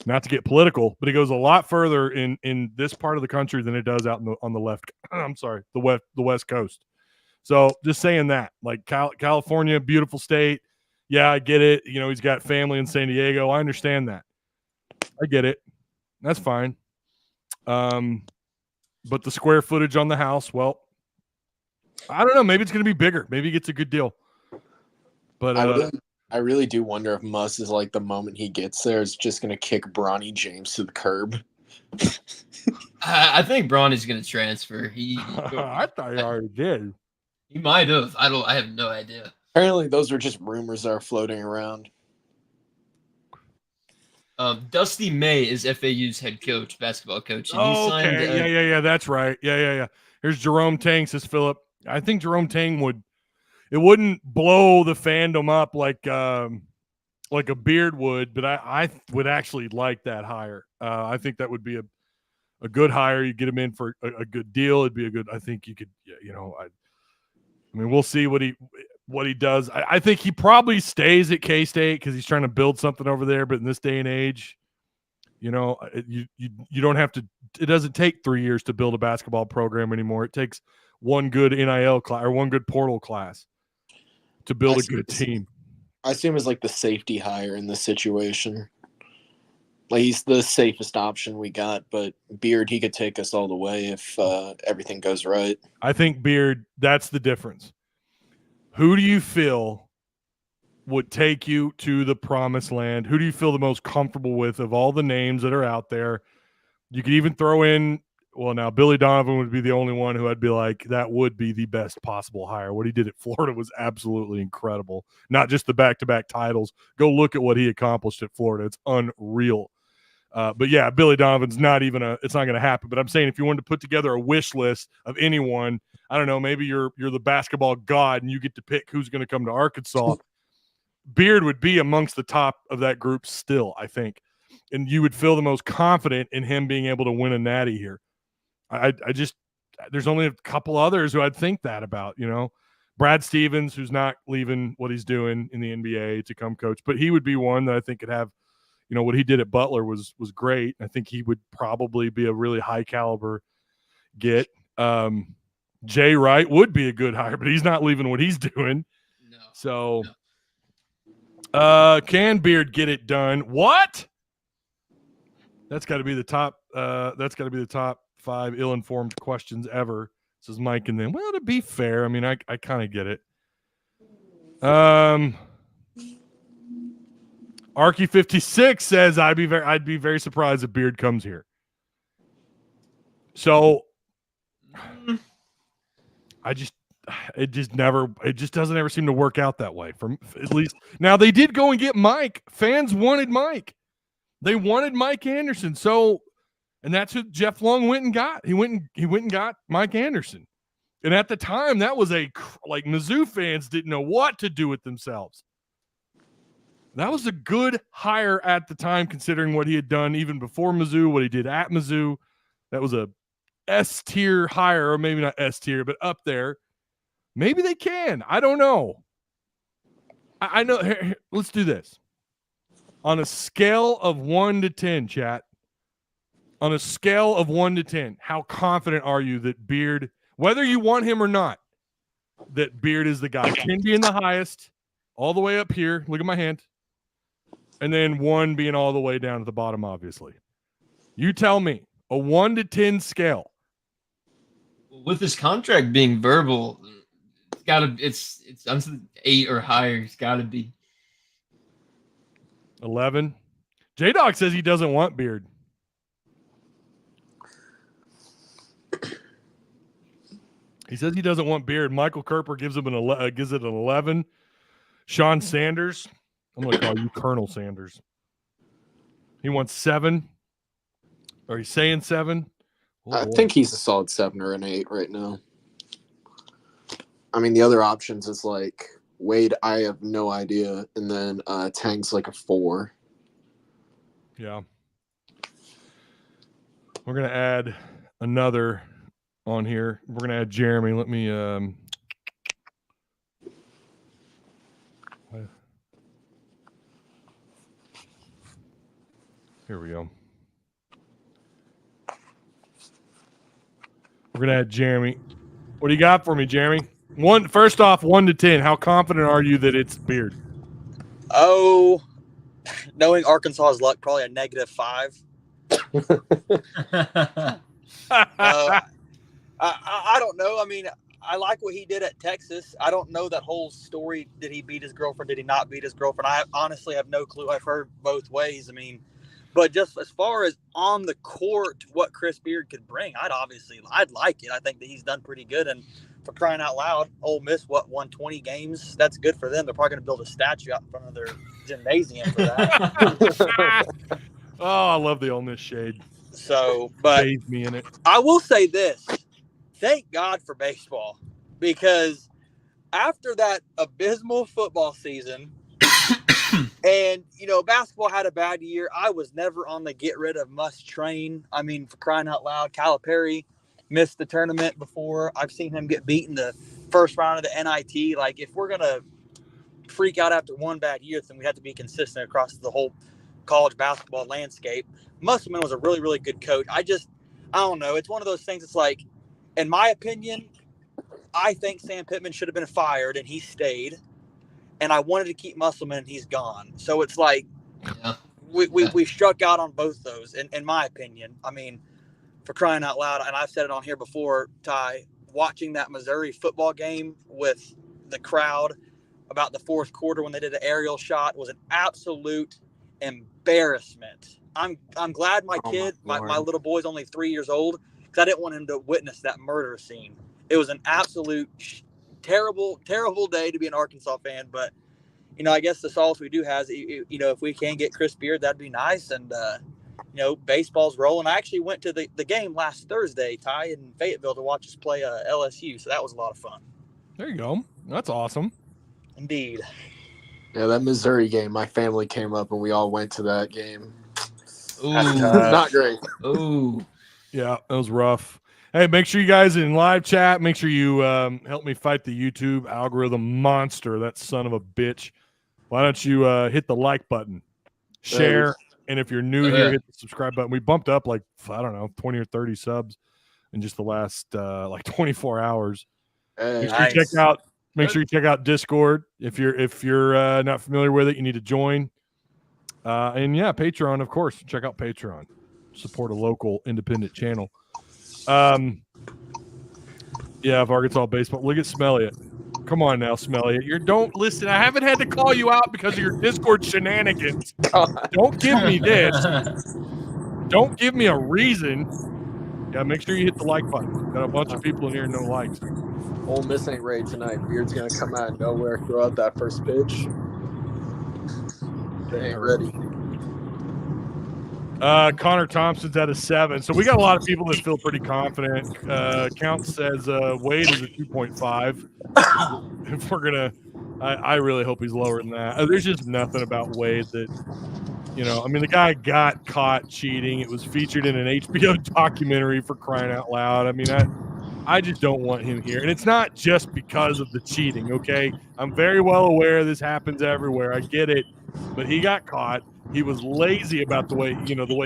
Not to get political, but it goes a lot further in this part of the country than it does out on the left. I'm sorry, the West Coast. So just saying that, like California, beautiful state. Yeah, I get it. He's got family in San Diego. I understand that. I get it. That's fine. but the square footage on the house, well, I don't know. Maybe it's going to be bigger. Maybe he gets a good deal. But I really do wonder if Muss is like the moment he gets there is just going to kick Bronny James to the curb. I think Bronny's going to transfer. I thought he already did. He might have. I have no idea. Apparently, those are just rumors that are floating around. Dusty May is FAU's head coach, basketball coach. And Oh, okay. Yeah. That's right. Yeah. Here's Jerome Tang, says Philip. I think Jerome Tang wouldn't blow the fandom up like a Beard would, but I would actually like that hire. I think that would be a good hire. You get him in for a good deal. It'd be a good. I think you could. I mean, we'll see what he does. I think he probably stays at K-State because he's trying to build something over there. But in this day and age, you don't have to. It doesn't take 3 years to build a basketball program anymore. It takes one good NIL class or one good portal class to build a good team. I see him as like the safety hire in this situation. Like he's the safest option we got, but Beard, he could take us all the way if everything goes right. I think Beard, that's the difference. Who do you feel would take you to the promised land? Who do you feel the most comfortable with of all the names that are out there? You could even throw in, well, now Billy Donovan would be the only one who I'd be like, that would be the best possible hire. What he did at Florida was absolutely incredible. Not just the back-to-back titles. Go look at what he accomplished at Florida. It's unreal. But yeah, Billy Donovan's it's not going to happen. But I'm saying if you wanted to put together a wish list of anyone, I don't know, maybe you're the basketball god and you get to pick who's going to come to Arkansas. Beard would be amongst the top of that group still, I think. And you would feel the most confident in him being able to win a natty here. I just there's only a couple others who I'd think that about, Brad Stevens, who's not leaving what he's doing in the NBA to come coach, but he would be one that I think could have, what he did at Butler was great. I think he would probably be a really high caliber get. Jay Wright would be a good hire, but he's not leaving what he's doing. No. So, can Beard get it done? What? That's got to be the top. That's got to be the top 5 ill-informed questions ever, says Mike. And then, well, to be fair, I mean, I kind of get it. Arky 56 says I'd be very surprised if Beard comes here. So it just doesn't ever seem to work out that way. From at least now, they did go and get Mike. Fans wanted Mike. They wanted Mike Anderson. So, and that's who Jeff Long went and got. He went and got Mike Anderson. And at the time, that was Mizzou fans didn't know what to do with themselves. That was a good hire at the time, considering what he had done even before Mizzou, what he did at Mizzou. That was a S-tier hire, or maybe not S-tier, but up there. Maybe they can. I don't know. I know. Here, let's do this. On a scale of 1 to 10, chat, on a scale of 1 to 10, how confident are you that Beard, whether you want him or not, that Beard is the guy? 10 being the highest, all the way up here. Look at my hand. And then 1 being all the way down at the bottom, obviously. You tell me, a 1 to 10 scale. With his contract being verbal, it's 8 or higher. It's got to be 11. J-Dog says he doesn't want Beard. He says he doesn't want Beard. Michael Kerper gives it an 11. Sean Sanders, I'm going to call you Colonel Sanders. He wants 7. Are you saying 7? I think he's a solid 7 or an 8 right now. I mean, the other options is like Wade, I have no idea. And then Tang's like a 4. Yeah. We're going to add another on here. We're going to add Jeremy. Let me here we go. We're going to add Jeremy. What do you got for me, Jeremy? First off, 1 to 10. How confident are you that it's Beard? Oh, knowing Arkansas's luck, probably a -5. I don't know. I mean, I like what he did at Texas. I don't know that whole story. Did he beat his girlfriend? Did he not beat his girlfriend? I honestly have no clue. I've heard both ways. I mean, but just as far as on the court, what Chris Beard could bring, I'd like it. I think that he's done pretty good. And for crying out loud, Ole Miss, won 20 games? That's good for them. They're probably going to build a statue out in front of their gymnasium for that. Oh, I love the Ole Miss shade. So, but Bathe me in it. I will say this. Thank God for baseball, because after that abysmal football season and, basketball had a bad year, I was never on the get rid of Muss train. I mean, for crying out loud, Calipari missed the tournament before. I've seen him get beat in the first round of the NIT. Like, if we're going to freak out after one bad year, then we have to be consistent across the whole college basketball landscape. Musselman was a really, really good coach. I don't know. It's one of those things. It's like, in my opinion, I think Sam Pittman should have been fired and he stayed. And I wanted to keep Musselman and he's gone. So it's like, we struck out on both those, in my opinion. I mean, for crying out loud, and I've said it on here before, Ty, watching that Missouri football game with the crowd about the fourth quarter when they did the aerial shot was an absolute embarrassment. I'm glad my kid, my little boy's only 3 years old, because I didn't want him to witness that murder scene. It was an absolute terrible, terrible day to be an Arkansas fan. But, I guess the solace we do have, if we can get Chris Beard, that'd be nice. And, baseball's rolling. I actually went to the game last Thursday, Ty, in Fayetteville to watch us play LSU. So that was a lot of fun. There you go. That's awesome. Indeed. Yeah, that Missouri game, my family came up and we all went to that game. Ooh. Not great. Ooh. Yeah, that was rough. Hey, make sure you guys in live chat, make sure you help me fight the YouTube algorithm monster, that son of a bitch. Why don't you hit the like button, share, and if you're new here, hit the subscribe button. We bumped up 20 or 30 subs in just the last 24 hours. Make sure you check out Discord. If you're not familiar with it, you need to join. And yeah, Patreon, of course. Check out Patreon. Support a local independent channel. Yeah, of Arkansas baseball. Look at Smelliot. Come on now, Smelliot. Don't listen. I haven't had to call you out because of your Discord shenanigans. Don't give me this. Don't give me a reason. Yeah, make sure you hit the like button. Got a bunch of people in here, no likes. Ole Miss ain't ready tonight. Beard's gonna come out of nowhere, throw out that first pitch. They ain't ready. Connor Thompson's at a 7. So we got a lot of people that feel pretty confident. Count says Wade is a 2.5. If we're gonna, I really hope he's lower than that. There's just nothing about Wade that, the guy got caught cheating. It was featured in an HBO documentary, for crying out loud. I mean, I just don't want him here. And it's not just because of the cheating, okay? I'm very well aware this happens everywhere. I get it. But he got caught. He was lazy about the way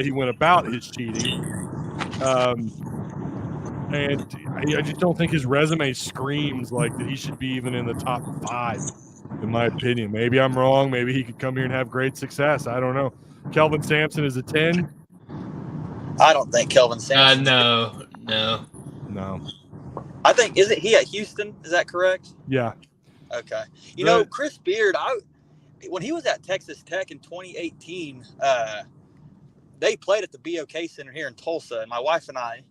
he went about his cheating. And I just don't think his resume screams like that he should be even in the top 5, in my opinion. Maybe I'm wrong. Maybe he could come here and have great success. I don't know. Kelvin Sampson is a 10. I don't think Kelvin Sampson. No. I think, isn't he at Houston? Is that correct? Yeah. Okay. Chris Beard, when he was at Texas Tech in 2018, they played at the BOK Center here in Tulsa, and my wife and I,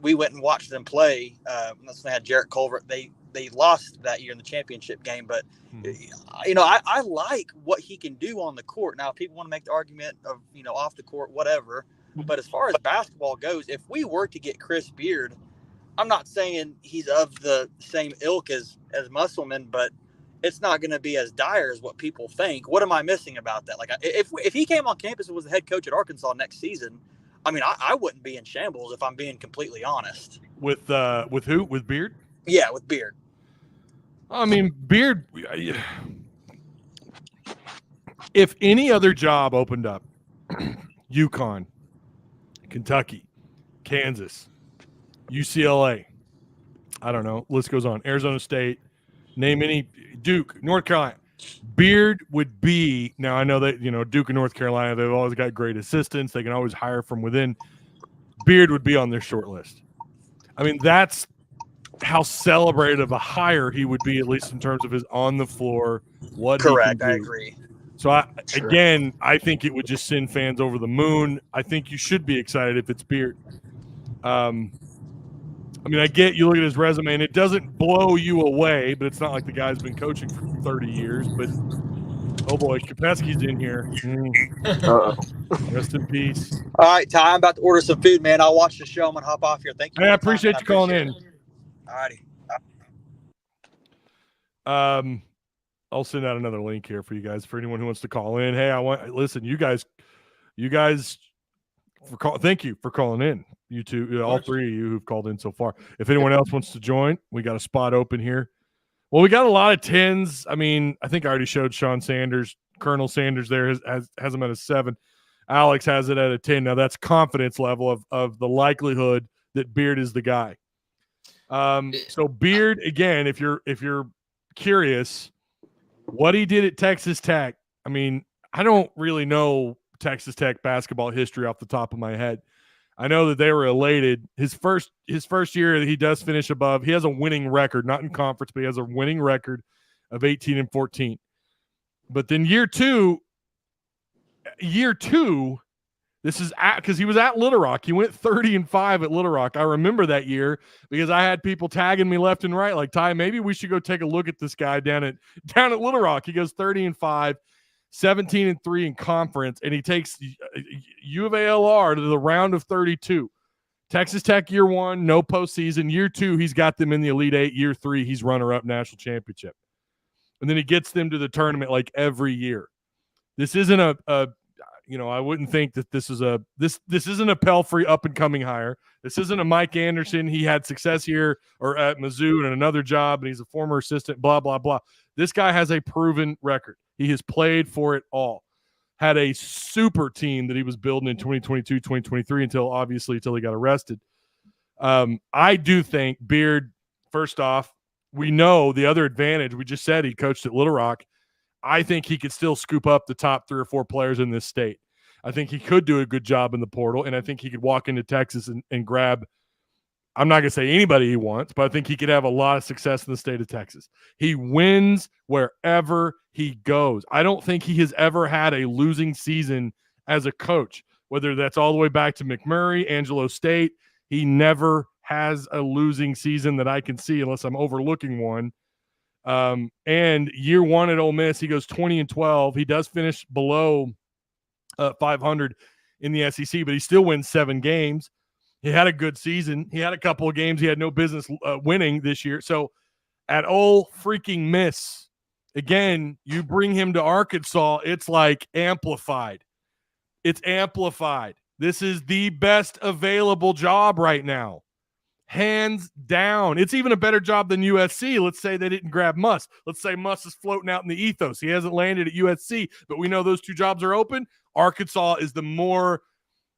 we went and watched them play. That's when they had Jarrett Culver. They lost that year in the championship game, but I like what he can do on the court. Now, if people want to make the argument of off the court, whatever. But as far as basketball goes, if we were to get Chris Beard, I'm not saying he's of the same ilk as Musselman, but it's not going to be as dire as what people think. What am I missing about that? Like, if he came on campus and was the head coach at Arkansas next season, I mean, I wouldn't be in shambles, if I'm being completely honest. With who? With Beard? Yeah, with Beard. I mean, Beard. If any other job opened up, UConn, Kentucky, Kansas, UCLA, I don't know, list goes on, Arizona State, name any, Duke, North Carolina, Beard would be, now I know that, Duke and North Carolina, they've always got great assistants. They can always hire from within. Beard would be on their short list. I mean, that's how celebrated of a hire he would be, at least in terms of his on the floor, what Correct. he can I do. agree. So, I think it would just send fans over the moon. I think you should be excited if it's Beard. I mean, I get you look at his resume, and it doesn't blow you away, but it's not like the guy's been coaching for 30 years. But, oh, boy, Kopetsky's in here. Rest in peace. All right, Ty, I'm about to order some food, man. I'll watch the show. I'm going to hop off here. Thank you. Hey, I appreciate you calling in. All righty. I'll send out another link here for you guys, for anyone who wants to call in. Hey, listen, you guys thank you for calling in. You two, all three of you who've called in so far. If anyone else wants to join, we got a spot open here. Well, we got a lot of 10s. I mean, I think I already showed Sean Sanders. Colonel Sanders there has him at a 7. Alex has it at a 10. Now that's confidence level of the likelihood that Beard is the guy. So Beard, again, if you're curious, what he did at Texas Tech, I mean, I don't really know Texas Tech basketball history off the top of my head. I know that they were elated. His first year, he does finish above. He has a winning record, not in conference, but he has a winning record of 18-14. But then year two, this is because he was at Little Rock. He went 30-5 at Little Rock. I remember that year because I had people tagging me left and right, like, Ty, maybe we should go take a look at this guy down at Little Rock. He goes 30-5, 17-3 in conference, and he takes U of ALR to the round of 32. Texas Tech year 1, no postseason. Year 2, he's got them in the Elite 8. Year 3, he's runner-up national championship. And then he gets them to the tournament like every year. This isn't I wouldn't think that this isn't a Pelfrey up-and-coming hire. This isn't a Mike Anderson. He had success here or at Mizzou and another job, and he's a former assistant, blah, blah, blah. This guy has a proven record. He has played for it all. Had a super team that he was building in 2022, 2023 until he got arrested. I do think Beard, first off, we know the other advantage. We just said he coached at Little Rock. I think he could still scoop up the top 3 or 4 players in this state. I think he could do a good job in the portal, and I think he could walk into Texas and grab, I'm not going to say anybody he wants, but I think he could have a lot of success in the state of Texas. He wins wherever he goes. I don't think he has ever had a losing season as a coach, whether that's all the way back to McMurray, Angelo State. He never has a losing season that I can see unless I'm overlooking one. And year 1 at Ole Miss, he goes 20-12. He does finish below 500 in the SEC, but he still wins 7 games. He had a good season. He had a couple of games he had no business winning this year. So at Ole freaking Miss, again, you bring him to Arkansas, it's like amplified. It's amplified. This is the best available job right now. Hands down. It's even a better job than USC. Let's say they didn't grab Muss. Let's say Muss is floating out in the ethos. He hasn't landed at USC, but we know those 2 jobs are open. Arkansas is the more,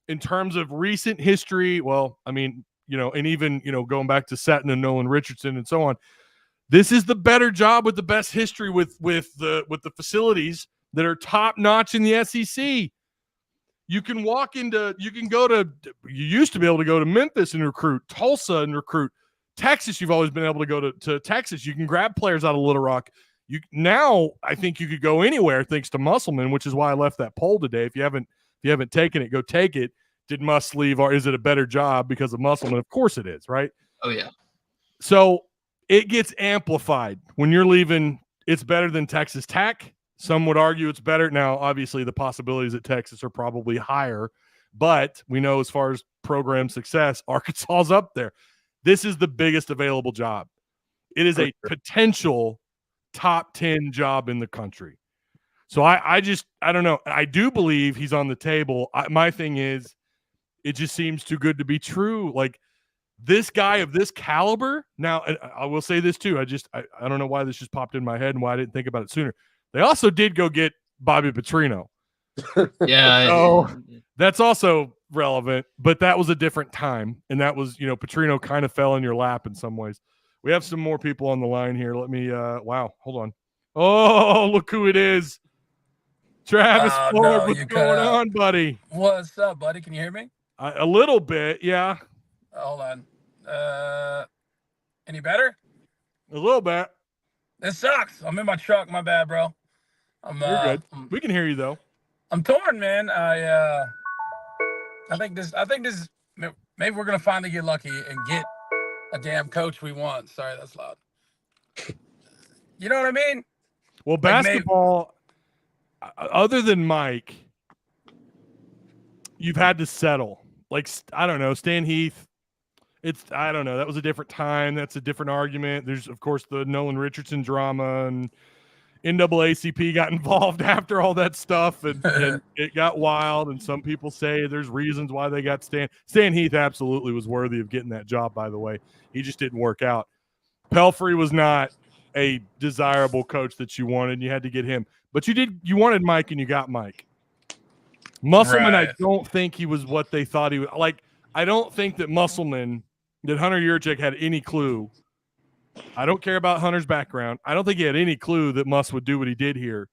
in terms of recent history, well, I mean, and even, going back to Seton and Nolan Richardson and so on, this is the better job with the best history with the facilities that are top notch in the SEC. You used to be able to go to Memphis and recruit, Tulsa and recruit. Texas, you've always been able to go to Texas. You can grab players out of Little Rock. Now I think you could go anywhere thanks to Musselman, which is why I left that poll today. If you haven't taken it, go take it. Did Muss leave, or is it a better job because of Musselman? Of course it is, right? Oh, yeah. So it gets amplified when you're leaving. It's better than Texas Tech. Some would argue it's better. Now, obviously, the possibilities at Texas are probably higher, but we know as far as program success, Arkansas's up there. This is the biggest available job. It is a potential top 10 job in the country. So I don't know. I do believe he's on the table. My thing is, it just seems too good to be true. Like, this guy of this caliber. Now, I will say this too. I don't know why this just popped in my head and why I didn't think about it sooner. They also did go get Bobby Petrino. Yeah. So that's also relevant, but that was a different time. And that was, Petrino kind of fell in your lap in some ways. We have some more people on the line here. Let me, wow, hold on. Oh, look who it is. Travis Ford, what's going on, buddy? What's up, buddy? Can you hear me? A little bit, yeah. Hold on. Any better? A little bit. This sucks. I'm in my truck. My bad, bro. You're good. We can hear you though. I'm torn, man. I think this. Maybe we're gonna finally get lucky and get a damn coach we want. Sorry, that's loud. You know what I mean? Well, basketball, other than Mike, you've had to settle. Like, I don't know, Stan Heath. I don't know. That was a different time. That's a different argument. There's, of course, the Nolan Richardson drama, and NAACP got involved after all that stuff, and it got wild. And some people say there's reasons why they got Stan. Stan Heath absolutely was worthy of getting that job, by the way. He just didn't work out. Pelfrey was not a desirable coach that you wanted, and you had to get him. But you wanted Mike, and you got Mike. Musselman, right. I don't think he was what they thought he was. Like, I don't think that Hunter Yurchek had any clue. I don't care about Hunter's background. I don't think he had any clue that Muss would do what he did here.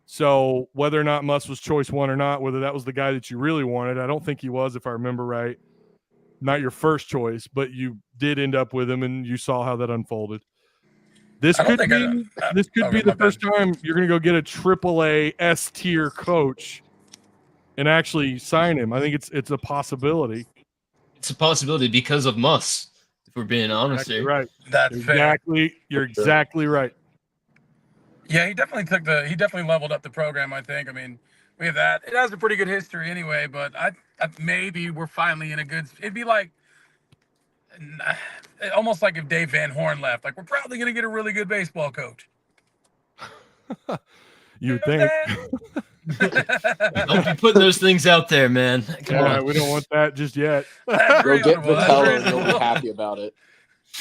So whether or not Muss was choice one or not, whether that was the guy that you really wanted, I don't think he was, if I remember right. Not your first choice, but you did end up with him, and you saw how that unfolded. This could be the first time you're going to go get a AAA S tier coach and actually sign him. I think it's a possibility. It's a possibility because of Muss, if we're being honest exactly here. Right. That's exactly. Fair. You're exactly right. Yeah, he definitely leveled up the program, I think. I mean, we have that. It has a pretty good history anyway, but I maybe we're finally in a good. It'd be like almost like if Dave Van Horn left. Like, we're probably going to get a really good baseball coach. You think? Don't be putting those things out there, man. Come on. We don't want that just yet. Go get Vitello and you'll be happy about it.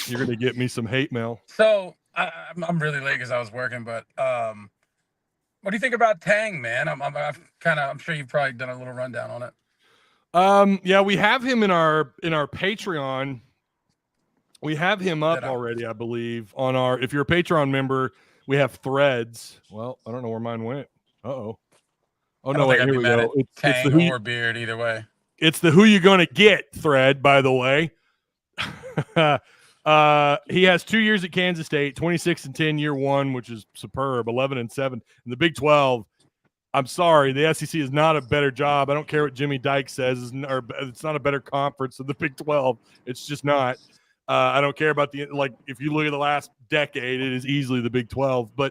You're going to get me some hate mail. So I'm really late because I was working, but what do you think about Tang, man? I'm sure you've probably done a little rundown on it. Yeah, we have him in our Patreon. We have him up already, I believe, on our. If you're a Patreon member, we have threads. Well, I don't know where mine went. Oh no! Wait, here we go. It's the or Beard, either way. It's the who you gonna get thread, by the way. He has 2 years at Kansas State, 26-10 year one, which is superb. 11-7 in the Big 12. I'm sorry, the SEC is not a better job. I don't care what Jimmy Dykes says. It's not a better conference than the Big 12. It's just not. I don't care about if you look at the last decade, it is easily the Big 12. And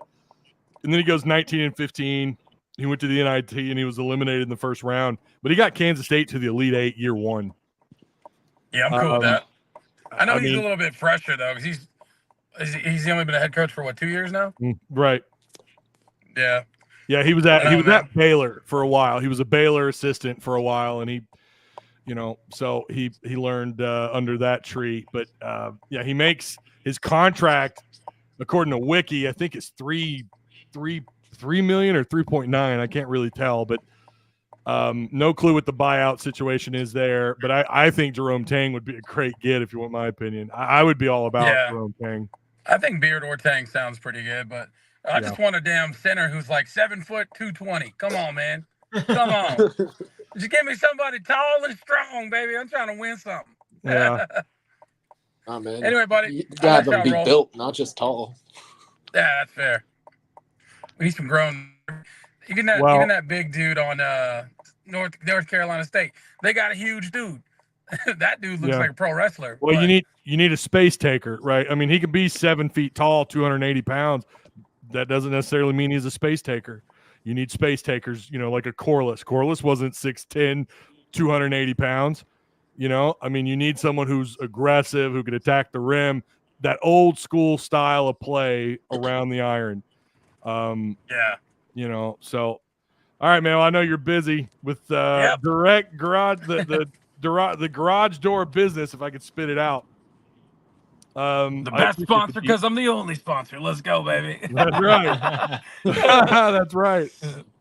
then he goes 19-15. He went to the NIT and he was eliminated in the first round. But he got Kansas State to the Elite Eight year one. Yeah, I'm cool with that. I know he's a little bit fresher though, because he's only been a head coach for 2 years now. Right. Yeah. Yeah, he was at Baylor for a while. He was a Baylor assistant for a while, and he learned under that tree. But he makes his contract, according to Wiki, I think it's $3 million or 3.9. I can't really tell, but no clue what the buyout situation is there. But I think Jerome Tang would be a great get, if you want my opinion. I would be all about Jerome Tang. I think Beard or Tang sounds pretty good, but I just want a damn center who's like 7 foot 220. Come on, man. Come on. Just give me somebody tall and strong, baby. I'm trying to win something. Yeah. Oh, man. Anyway, buddy. You got them be built, not just tall. Yeah, that's fair. We need some grown. Even that big dude on North Carolina State. They got a huge dude. That dude looks like a pro wrestler. Well, you need a space taker, right? I mean, he could be 7 feet tall, 280 pounds. That doesn't necessarily mean he's a space taker. You need space takers, like a Corliss. Corliss wasn't 6'10", 280 pounds. I mean, you need someone who's aggressive, who can attack the rim, that old school style of play around the iron. So, all right, man. Well, I know you're busy with direct garage, the garage door business, if I could spit it out. The best sponsor, because I'm the only sponsor. Let's go, baby. That's right. That's right.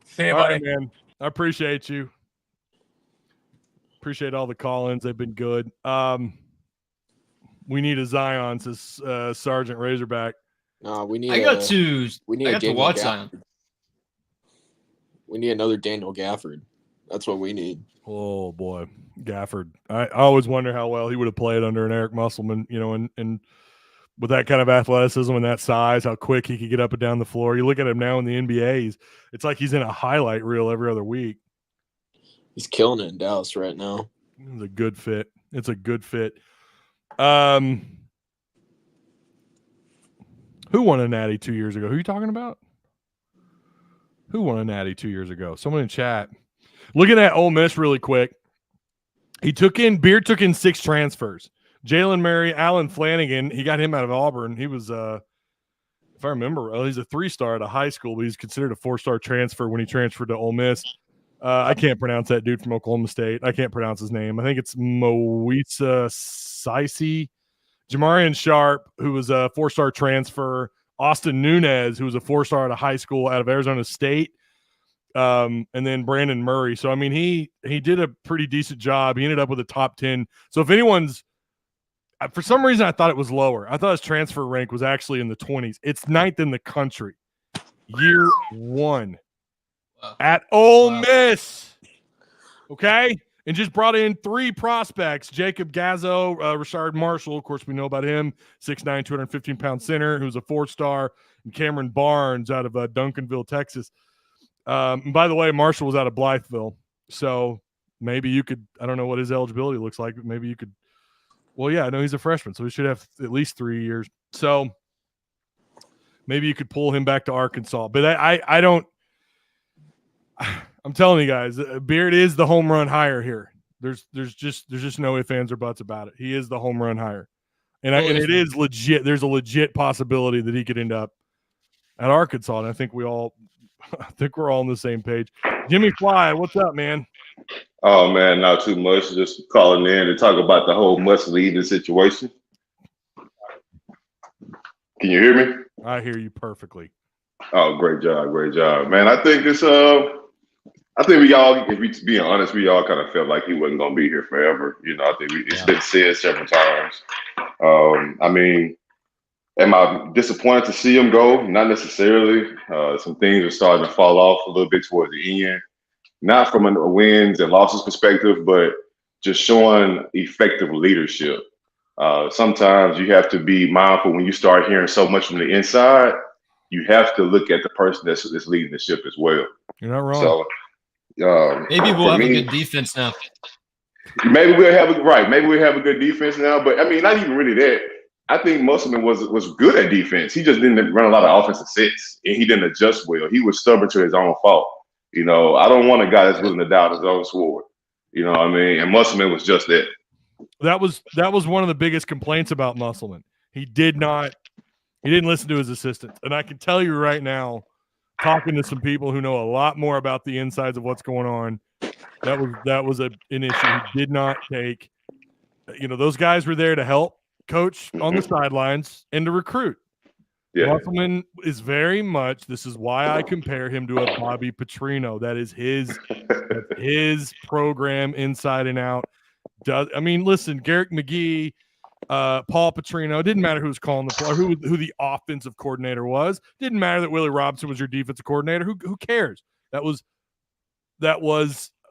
See you, all buddy. Right, man. I appreciate you. Appreciate all the call-ins. They've been good. We need a Zion, says Sergeant Razorback. No, we need. I got to watch Zion. We need another Daniel Gafford. That's what we need. Oh boy, Gafford. I always wonder how well he would have played under an Eric Musselman, and with that kind of athleticism and that size, how quick he could get up and down the floor. You look at him now in the NBA, it's like he's in a highlight reel every other week. He's killing it in Dallas right now. It's a good fit. It's a good fit. Who won a natty 2 years ago? Who are you talking about? Who won a natty 2 years ago? Someone in chat. Looking at Ole Miss really quick. Beard took in 6 transfers. Jalen Murray, Alan Flanagan, he got him out of Auburn. He was, if I remember, he's a 3-star at a high school, but he's considered a 4-star transfer when he transferred to Ole Miss. I can't pronounce that dude from Oklahoma State. I can't pronounce his name. I think it's Moisa Sisi. Jamarian Sharp, who was a 4-star transfer. Austin Nunez, who was a 4-star at a high school out of Arizona State. And then Brandon Murray. So, I mean, he did a pretty decent job. He ended up with a top 10. So if anyone's – for some reason, I thought it was lower. I thought his transfer rank was actually in the 20s. It's 9th in the country. Year 1. Wow. At Ole Miss. Okay? And just brought in 3 prospects. Jacob Gazzo, Rashard Marshall. Of course, we know about him. 6'9", 215-pound center who's a 4-star. And Cameron Barnes out of Duncanville, Texas. And by the way, Marshall was out of Blytheville. So maybe you could – I don't know what his eligibility looks like, but maybe you could – well, yeah, I know he's a freshman, so he should have at least 3 years. So maybe you could pull him back to Arkansas. But I don't – I'm telling you guys, Beard is the home run hire here. There's just no ifs, ands, or buts about it. He is the home run hire. And it is legit. There's a legit possibility that he could end up at Arkansas, and I think we're all on the same page. Jimmy Fly, what's up, man? Oh, man, not too much. Just calling in to talk about the whole Muss leaving situation. Can you hear me? I hear you perfectly. Oh, great job, man. I think it's I think we all, if we being honest, we all kind of felt like he wasn't gonna be here forever. I think it's been said several times. I mean, am I disappointed to see him go? Not necessarily. Some things are starting to fall off a little bit towards the end. Not from a wins and losses perspective, but just showing effective leadership. Sometimes you have to be mindful when you start hearing so much from the inside, you have to look at the person that's leading the ship as well. You're not wrong. So maybe we'll have a good defense now. Maybe we'll have a good defense now, but I mean, not even really that. I think Musselman was good at defense. He just didn't run a lot of offensive sets, and he didn't adjust well. He was stubborn to his own fault. I don't want a guy that's willing to doubt his own sword. You know what I mean? And Musselman was just that. That was one of the biggest complaints about Musselman. He didn't listen to his assistants. And I can tell you right now, talking to some people who know a lot more about the insides of what's going on, that was an issue. He did not take, those guys were there to help coach on the sidelines and to recruit. Yeah. Musselman is very much, this is why I compare him to a Bobby Petrino. That is his program inside and out. Listen, Garrick McGee, Paul Petrino, it didn't matter who was calling the play, who the offensive coordinator was. Didn't matter that Willie Robinson was your defensive coordinator. Who cares? That was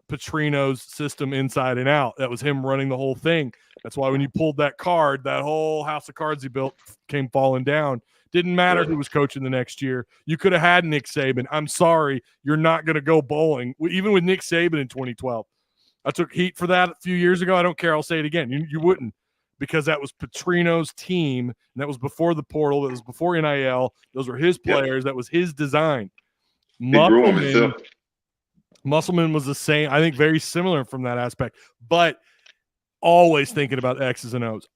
Petrino's system inside and out. That was him running the whole thing. That's why when you pulled that card, that whole house of cards he built came falling down. Didn't matter who was coaching the next year. You could have had Nick Saban. I'm sorry, you're not going to go bowling. Even with Nick Saban in 2012. I took heat for that a few years ago. I don't care. I'll say it again. You wouldn't, because that was Petrino's team, and that was before the portal. That was before NIL. Those were his players. That was his design. Musselman was the same. I think very similar from that aspect, but always thinking about X's and O's.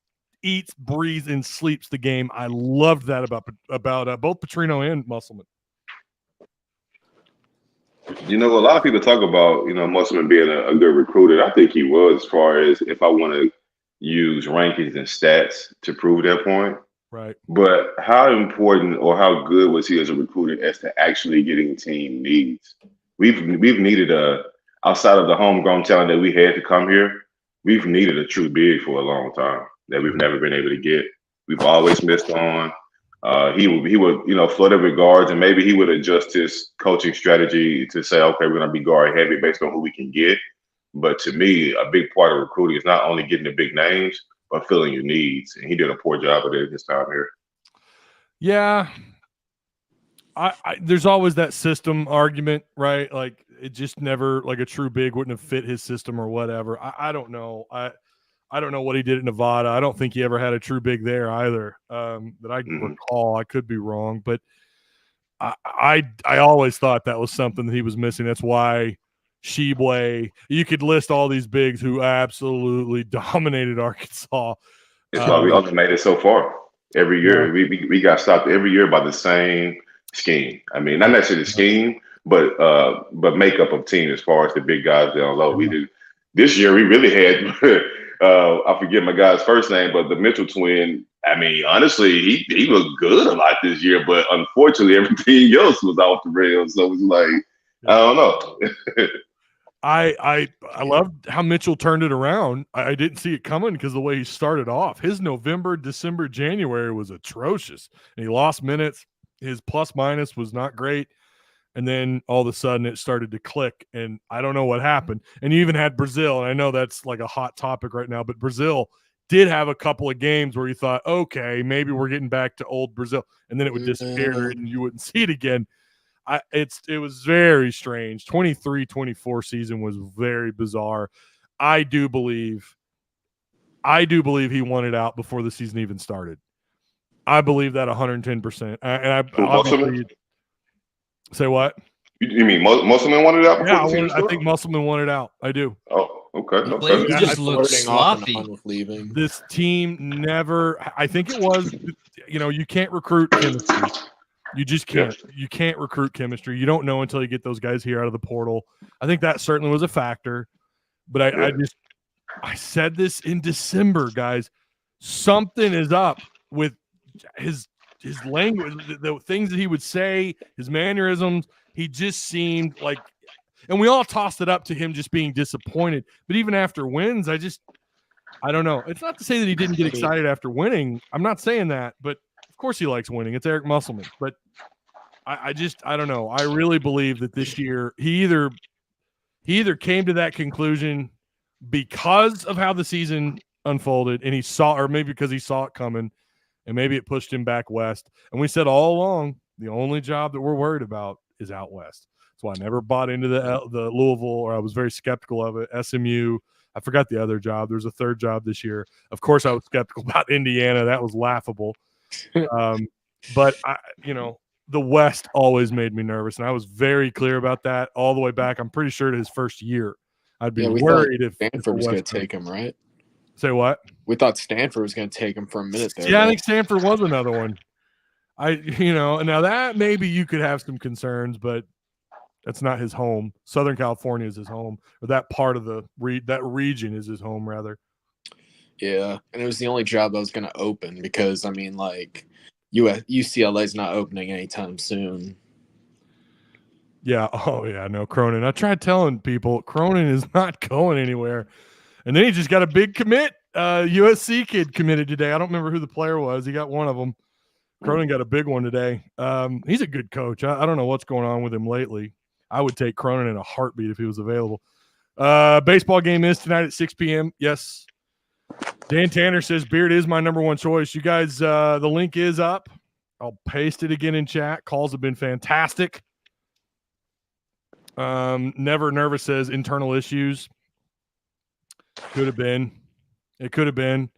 Eats, breathes, and sleeps the game. I loved that about both Petrino and Musselman. A lot of people talk about, Musselman being a good recruiter. I think he was, as far as if I want to use rankings and stats to prove that point. Right. But how important or how good was he as a recruiter as to actually getting team needs? We've needed outside of the homegrown talent that we had to come here, we've needed a true big for a long time that we've never been able to get. We've always missed on. He would flood it with guards, and maybe he would adjust his coaching strategy to say, okay, we're going to be guard heavy based on who we can get. But to me, a big part of recruiting is not only getting the big names, but filling your needs. And he did a poor job of it this time here. Yeah. There's always that system argument, right? Like it just never, like a true big wouldn't have fit his system or whatever. I don't know. I don't know what he did at Nevada. I don't think he ever had a true big there either. That I recall. I could be wrong, but I always thought that was something that he was missing. That's why Sheboy, you could list all these bigs who absolutely dominated Arkansas. That's why we only made it so far. Every year, we got stopped every year by the same scheme. I mean, not necessarily the scheme, but makeup of team as far as the big guys down low. We did this year. We really had I forget my guy's first name, but the Mitchell twin. I mean, honestly, he looked good a lot this year, but unfortunately, everything else was off the rails. So it was like, I don't know. I loved how Mitchell turned it around. I didn't see it coming because the way he started off. His November, December, January was atrocious, and he lost minutes. His plus minus was not great. And then all of a sudden it started to click, and I don't know what happened. And you even had Brazil, and I know that's like a hot topic right now, but Brazil did have a couple of games where you thought, okay, maybe we're getting back to old Brazil, and then it would disappear and you wouldn't see it again. It was very strange. 23-24 season was very bizarre. I do believe he won it out before the season even started. I believe that 110%. And I obviously say what? You mean Musselman won it out? Yeah, I think Musselman won it out. I do. Oh, okay. He just looked sloppy. Leaving. This team never. I think it was. You can't recruit chemistry. You just can't. Yeah. You can't recruit chemistry. You don't know until you get those guys here out of the portal. I think that certainly was a factor. But I said this in December, guys. Something is up with his language, the things that he would say, his mannerisms. He just seemed like, and we all tossed it up to him just being disappointed. But even after wins, I don't know. It's not to say that he didn't get excited after winning. I'm not saying that, but of course he likes winning. It's Eric Musselman. But I don't know. I really believe that this year he either came to that conclusion because of how the season unfolded and he saw, or maybe because he saw it coming, and maybe it pushed him back west. And we said all along, the only job that we're worried about is out west. So I never bought into the Louisville, or I was very skeptical of it. SMU, I forgot the other job. There's a third job this year. Of course, I was skeptical about Indiana. That was laughable. But the West always made me nervous, and I was very clear about that all the way back. I'm pretty sure to his first year, I'd be worried if Stanford was going to take him, right? Say what? We thought Stanford was going to take him for a minute there. Yeah, I think Stanford was another one. Now that maybe you could have some concerns, but that's not his home. Southern California is his home, or that part of that region is his home, rather. Yeah, and it was the only job that was going to open because, I mean, like, UCLA is not opening anytime soon. Yeah. Oh, yeah. No, Cronin. I tried telling people Cronin is not going anywhere. And then he just got a big commit. USC kid committed today. I don't remember who the player was. He got one of them. Cronin got a big one today. He's a good coach. I don't know what's going on with him lately. I would take Cronin in a heartbeat if he was available. Baseball game is tonight at 6 p.m. Yes. Dan Tanner says Beard is my number one choice. You guys, the link is up. I'll paste it again in chat. Calls have been fantastic. Never Nervous says internal issues. Could have been. It could have been.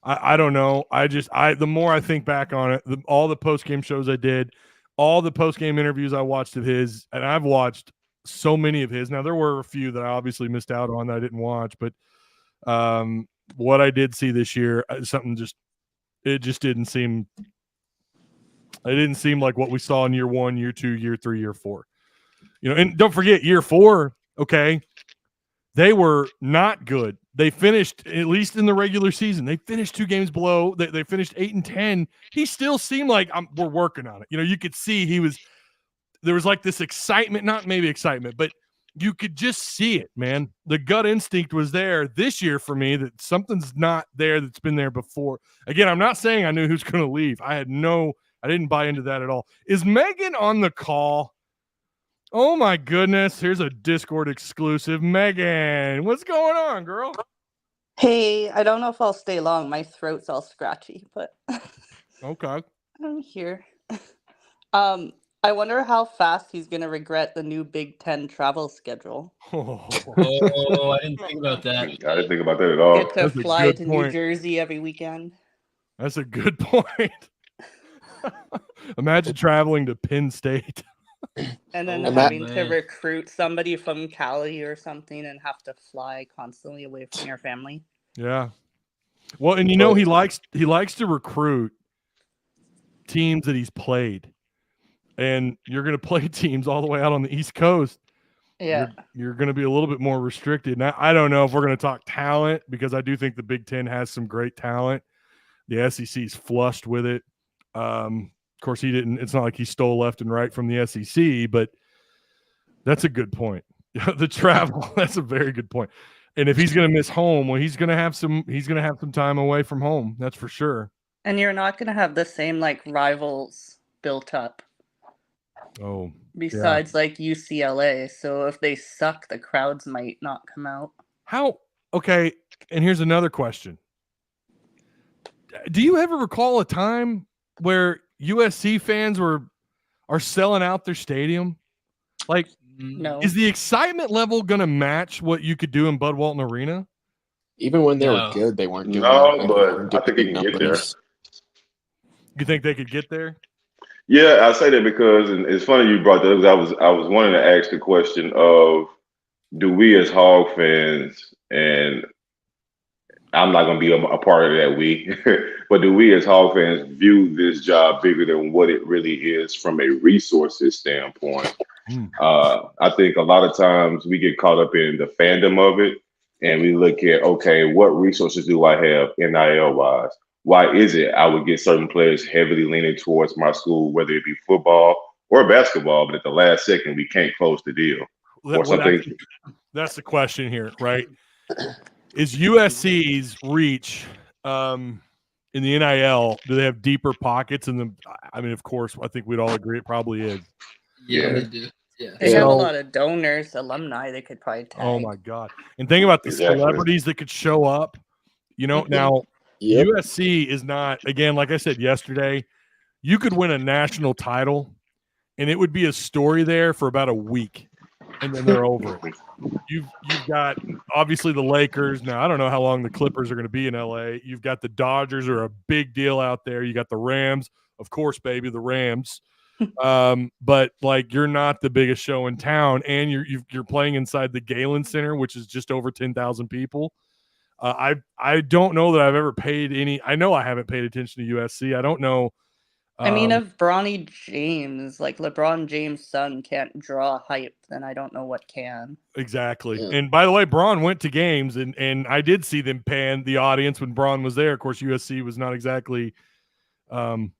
I don't know. The more I think back on it, all the post-game shows I did, all the post-game interviews I watched of his, and I've watched so many of his. Now, there were a few that I obviously missed out on that I didn't watch, but what I did see this year, it didn't seem like what we saw in year 1, year 2, year 3, year 4. And don't forget year 4, okay, they were not good. They finished, at least in the regular season, they finished 2 games below. They finished 8-10. He still seemed like we're working on it. You could see there was like this excitement, not maybe excitement, but you could just see it, man. The gut instinct was there this year for me that something's not there that's been there before. Again, I'm not saying I knew who's going to leave. I had no I didn't buy into that at all. Is Megan on the call? Oh my goodness. Here's a Discord exclusive. Megan, what's going on, girl? Hey, I don't know if I'll stay long. My throat's all scratchy, but Okay. I'm here. I wonder how fast he's gonna regret the new Big Ten travel schedule. Oh, I didn't think about that. I didn't think about that at all. Get to That's a fly good to point. New Jersey every weekend. That's a good point. Imagine traveling to Penn State. And then Oh, having to man. recruit somebody from Cali or something and have to fly constantly away from your family. Yeah. Well, and you know he likes to recruit teams that he's played. And you're going to play teams all the way out on the East Coast. Yeah. You're going to be a little bit more restricted. Now, I don't know if we're going to talk talent because I do think the Big Ten has some great talent. The SEC's flushed with it. Of course, he didn't. It's not like he stole left and right from the SEC, but that's a good point. The travel, that's a very good point. And if he's going to miss home, well, he's going to have some time away from home. That's for sure. And you're not gonna have the same like rivals built up. Oh, Besides like UCLA. So if they suck, the crowds might not come out. how? Okay. And here's another question. Do you ever recall a time where USC fans are selling out their stadium? Like, No. is the excitement level going to match what you could do in Bud Walton Arena? Even when they No. were good, they weren't doing No, that. but I think he can get there. You think they could get there? Yeah, I say that because, and it's funny you brought that up. Because I was wanting to ask the question of, do we as Hog fans, and I'm not going to be a part of that we, but do we as Hog fans view this job bigger than what it really is from a resources standpoint? I think a lot of times we get caught up in the fandom of it, and we look at, okay, what resources do I have NIL wise? Why is it I would get certain players heavily leaning towards my school, whether it be football or basketball, but at the last second we can't close the deal or something? That's the question here, right? Is USC's reach in the NIL, do they have deeper pockets in the? I mean, of course, I think we'd all agree it probably is. Yeah, they do. Yeah. They have a lot of donors, alumni they could probably tag. Oh my God. And think about the Exactly. celebrities that could show up. You know, now USC is not, again, like I said yesterday, you could win a national title and it would be a story there for about a week and then they're over it. You've got obviously the Lakers. Now, I don't know how long the Clippers are going to be in LA. You've got the Dodgers are a big deal out there. You got the Rams, of course, baby, the Rams. But like you're not the biggest show in town, and you're playing inside the Galen Center, which is just over 10,000 people. I don't know that I've ever paid any. I know I haven't paid attention to USC. I don't know. I mean, if Bronny James, like LeBron James' son, can't draw hype, then I don't know what can. Exactly. Yeah. And by the way, Braun went to games, and I did see them pan the audience when Braun was there. Of course, USC was not exactly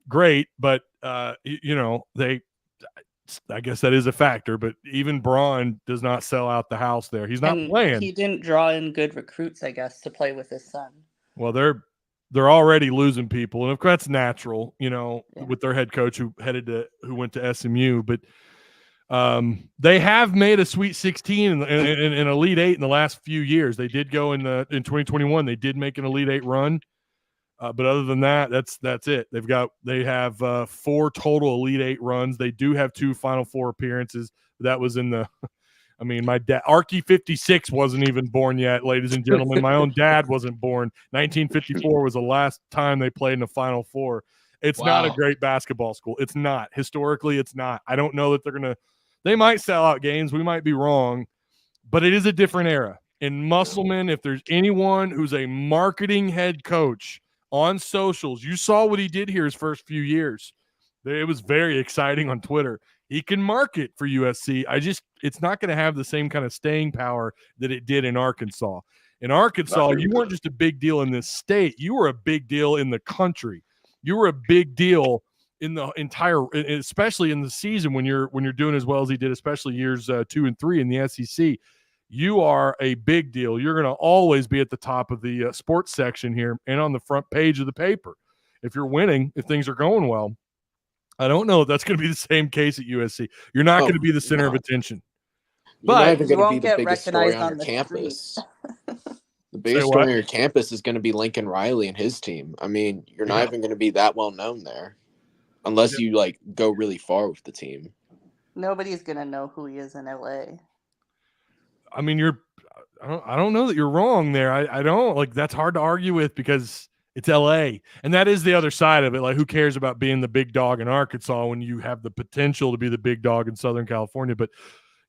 great, but you know, I guess that is a factor, but even Braun does not sell out the house there. He's not playing. He didn't draw in good recruits, I guess, to play with his son. Well, they're already losing people, and of course that's natural, you know, with their head coach who went to SMU, but they have made a Sweet 16 and an Elite 8 in the last few years. They did go in 2021. They did make an Elite 8 run. But other than that, that's it. They have 4 total Elite 8 runs. They do have 2 Final Four appearances. That was in the, I mean, my dad, Archie 56 wasn't even born yet, ladies and gentlemen. My own dad wasn't born. 1954 was the last time they played in the Final Four. It's not a great basketball school. It's not. Historically, it's not. I don't know that they might sell out games. We might be wrong, but it is a different era. And Musselman, if there's anyone who's a marketing head coach on socials, you saw what he did here his first few years. It was very exciting on Twitter. He can market for USC. It's not going to have the same kind of staying power that it did in Arkansas. In Arkansas, you weren't just a big deal in this state. You were a big deal in the country. You were a big deal in the entire, especially in the season when you're doing as well as he did, especially years 2 and 3 in the SEC. You are a big deal. You're going to always be at the top of the sports section here and on the front page of the paper. If you're winning, if things are going well, I don't know if that's going to be the same case at USC. You're not going to be the center of attention. You're not even you going to be won't the get biggest story recognized on on your the campus. street. The biggest Say story what? on your campus is going to be Lincoln Riley and his team. I mean, you're not even going to be that well known there unless you like go really far with the team. Nobody's gonna know who he is in LA. I mean, I don't know that you're wrong there. I don't like that's hard to argue with because it's LA. And that is the other side of it. Like, who cares about being the big dog in Arkansas when you have the potential to be the big dog in Southern California? But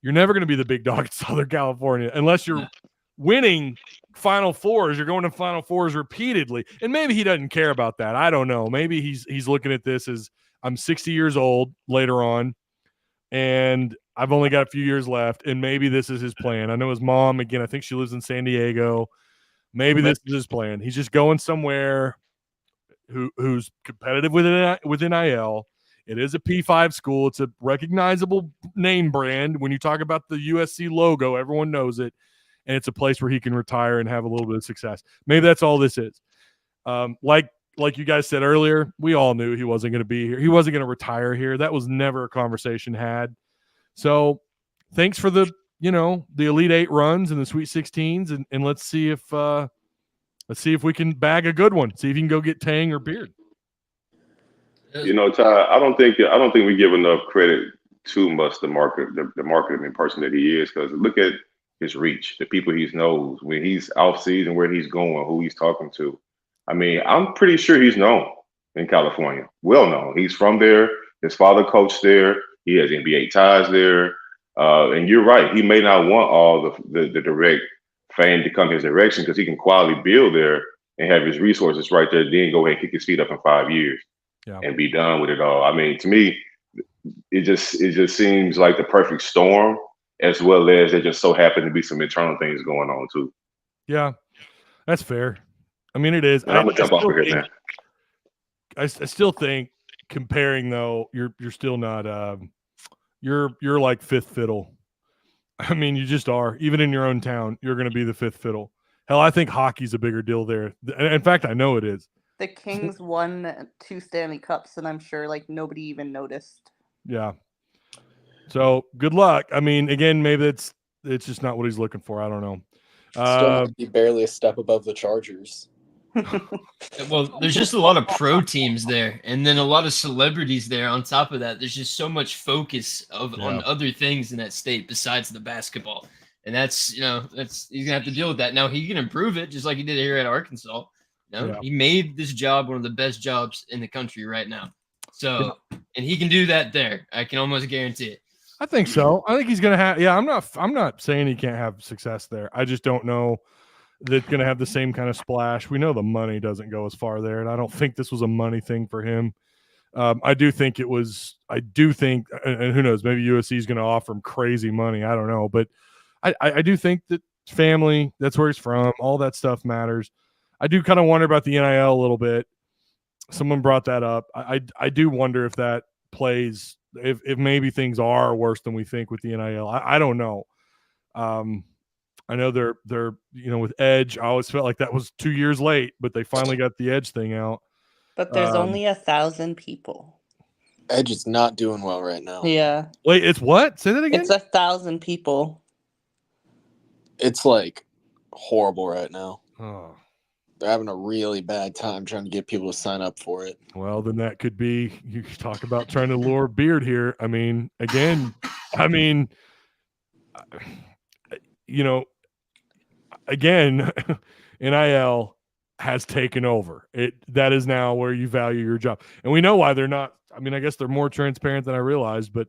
you're never going to be the big dog in Southern California unless you're winning Final Fours. You're going to Final Fours repeatedly. And maybe he doesn't care about that. I don't know. Maybe he's looking at this as I'm 60 years old later on, and I've only got a few years left, and maybe this is his plan. I know his mom, again, I think she lives in San Diego. Maybe this is his plan. He's just going somewhere who's competitive with NIL. It is a P5 school. It's a recognizable name brand. When you talk about the USC logo, everyone knows it, and it's a place where he can retire and have a little bit of success. Maybe that's all this is. Like you guys said earlier, we all knew he wasn't going to be here. He wasn't going to retire here. That was never a conversation had. So thanks for the Elite Eight runs and the Sweet 16s, and let's see if we can bag a good one. See if you can go get Tang or Beard. Ty, I don't think we give enough credit to Muss, the marketing person that he is, because look at his reach, the people he knows, when he's off season, where he's going, who he's talking to. I mean, I'm pretty sure he's known in California, well known. He's from there. His father coached there. He has NBA ties there. And you're right. He may not want all the direct fame to come his direction because he can quietly build there and have his resources right there. Then go ahead and kick his feet up in 5 years and be done with it all. I mean, to me, it just seems like the perfect storm, as well as there just so happen to be some internal things going on too. Yeah, that's fair. I mean, it is. I'm gonna jump off of here, man. I still think comparing though, you're still not you're like fifth fiddle. I mean, you just are. Even in your own town, you're going to be the fifth fiddle. Hell, I think hockey's a bigger deal there. In fact, I know it is. The Kings won 2 Stanley Cups, and I'm sure like nobody even noticed. Yeah. So good luck. I mean, again, maybe it's just not what he's looking for. I don't know. Still might be barely a step above the Chargers. Well, there's just a lot of pro teams there, and then a lot of celebrities there. On top of that, there's just so much focus on other things in that state besides the basketball, and that's he's gonna have to deal with that. Now he can improve it just like he did here at Arkansas. He made this job one of the best jobs in the country right now. So, and he can do that there. I can almost guarantee it. I think so. I think he's gonna have. Yeah, I'm not saying he can't have success there. I just don't know that's going to have the same kind of splash. We know the money doesn't go as far there, and I don't think this was a money thing for him. I do think, and who knows, maybe USC is going to offer him crazy money. I don't know, but I do think that family, that's where he's from, all that stuff matters. I do kind of wonder about the NIL a little bit. Someone brought that up. I do wonder if that plays, if maybe things are worse than we think with the NIL. I don't know. I know they're with Edge. I always felt like that was 2 years late, but they finally got the Edge thing out. But there's only 1,000 people. Edge is not doing well right now. Yeah. Wait, it's what? Say that again? It's 1,000 people. It's like horrible right now. Oh. They're having a really bad time trying to get people to sign up for it. Well, then that could be, you talk about trying to lure Beard here. I mean, again, again, NIL has taken over. That is now where you value your job. And we know why they're not. I mean, I guess they're more transparent than I realized, but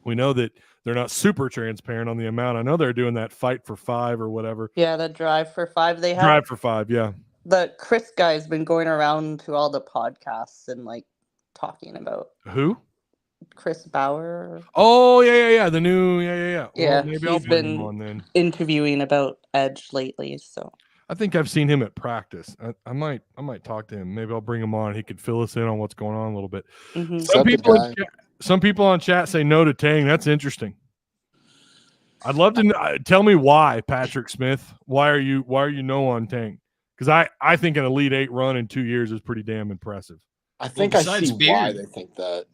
we know that they're not super transparent on the amount. I know they're doing that Fight for Five or whatever. Yeah, the Drive for Five. They have Drive for Five, yeah. The Chris guy's been going around to all the podcasts and like talking about who? Chris Bauer. Oh yeah. The new yeah. Yeah, well, maybe I'll put him on then. Interviewing about Edge lately, so I think I've seen him at practice. I might talk to him. Maybe I'll bring him on. He could fill us in on what's going on a little bit. Mm-hmm. Some people on chat say no to Tang. That's interesting. I'd love to tell me why, Patrick Smith. Why are you no on Tang? Because I think an Elite Eight run in 2 years is pretty damn impressive. I think I besides see why Beard. they think that.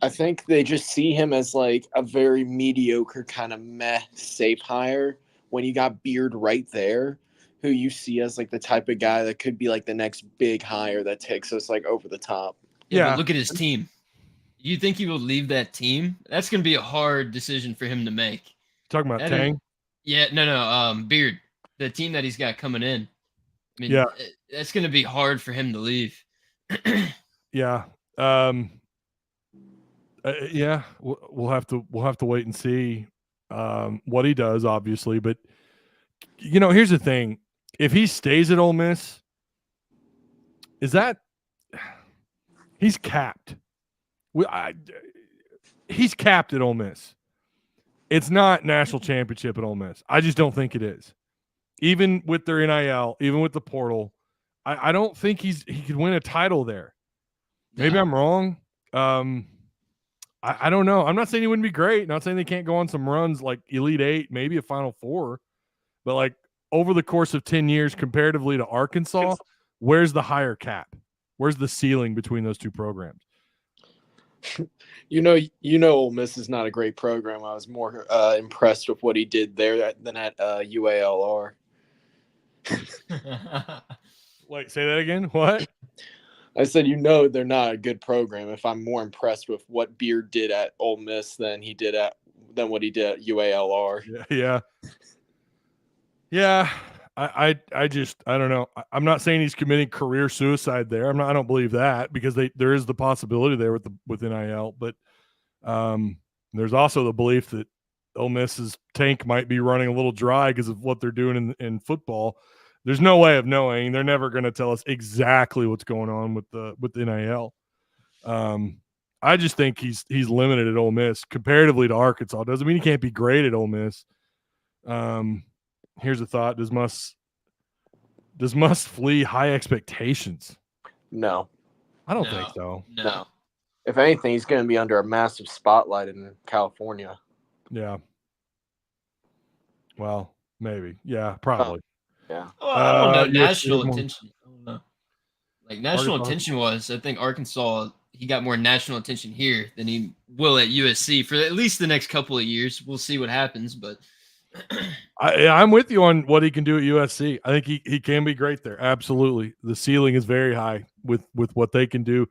I think they just see him as like a very mediocre kind of meh safe hire when you got Beard right there, who you see as like the type of guy that could be like the next big hire that takes us like over the top. Yeah, Yeah. but look at his team. You think he will leave that team? That's going to be a hard decision for him to make. Talking about That Tang? Yeah, no. Beard, the team that he's got coming in. I mean, Yeah. that's going to be hard for him to leave. Yeah. Yeah, we'll have to wait and see what he does, obviously. But here's the thing: if he stays at Ole Miss, he's capped? He's capped at Ole Miss. It's not national championship at Ole Miss. I just don't think it is. Even with their NIL, even with the portal, I don't think he could win a title there. Maybe I'm wrong. I don't know. I'm not saying he wouldn't be great. Not saying they can't go on some runs like Elite Eight, maybe a Final Four. But like over the course of 10 years, comparatively to Arkansas, where's the higher cap? Where's the ceiling between those two programs? You know, Ole Miss is not a great program. I was more impressed with what he did there than at UALR. Wait, say that again? What? I said, they're not a good program. If I'm more impressed with what Beard did at Ole Miss than what he did at UALR. Yeah. I don't know. I'm not saying he's committing career suicide there. I don't believe that because there is the possibility there with NIL, but there's also the belief that Ole Miss's tank might be running a little dry because of what they're doing in football. There's no way of knowing. They're never going to tell us exactly what's going on with the NIL. I just think he's limited at Ole Miss comparatively to Arkansas. Doesn't mean he can't be great at Ole Miss. Here's a thought: Does Muss flee high expectations? No, I don't think so. No. If anything, he's going to be under a massive spotlight in California. Yeah. Well, maybe. Yeah, probably. Yeah. Well, I don't know. Yeah, National attention. I don't know. Like national Arkansas. attention was, I think Arkansas, he got more national attention here than he will at USC for at least the next couple of years. We'll see what happens, but I'm with you on what he can do at USC. I think he can be great there. Absolutely. The ceiling is very high with what they can do.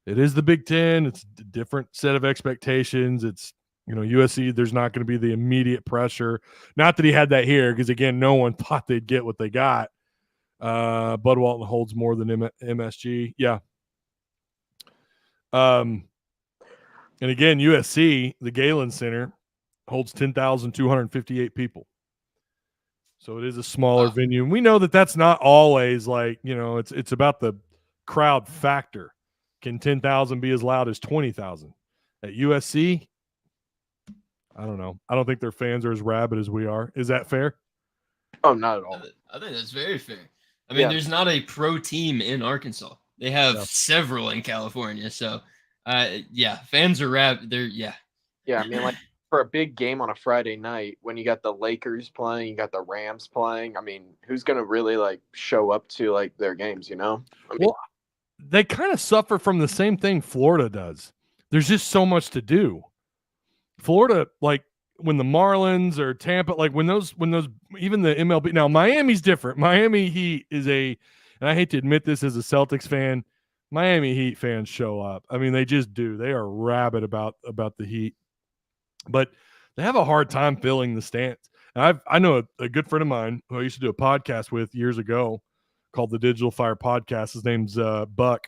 It is the Big Ten. It's a different set of expectations. It's, USC, there's not going to be the immediate pressure. Not that he had that here, because, again, no one thought they'd get what they got. Bud Walton holds more than MSG. Yeah. And, again, USC, the Galen Center, holds 10,258 people. So it is a smaller venue. And we know that that's not always like, it's about the crowd factor. Can 10,000 be as loud as 20,000? At USC, I don't know. I don't think their fans are as rabid as we are. Is that fair? Oh, not at all. I think that's very fair. I mean, there's not a pro team in Arkansas. They have several in California. So, fans are rabid. Yeah, I mean, like for a big game on a Friday night, when you got the Lakers playing, you got the Rams playing. I mean, who's going to really like show up to like their games, I mean, well, they kind of suffer from the same thing Florida does. There's just so much to do. Florida, like when the Marlins or Tampa, like when those even the MLB. Now Miami's different. Miami Heat is and I hate to admit this as a Celtics fan, Miami Heat fans show up. I mean, they just do. They are rabid about the Heat, but they have a hard time filling the stands. And I know a good friend of mine who I used to do a podcast with years ago called the Digital Fire Podcast. His name's Buck,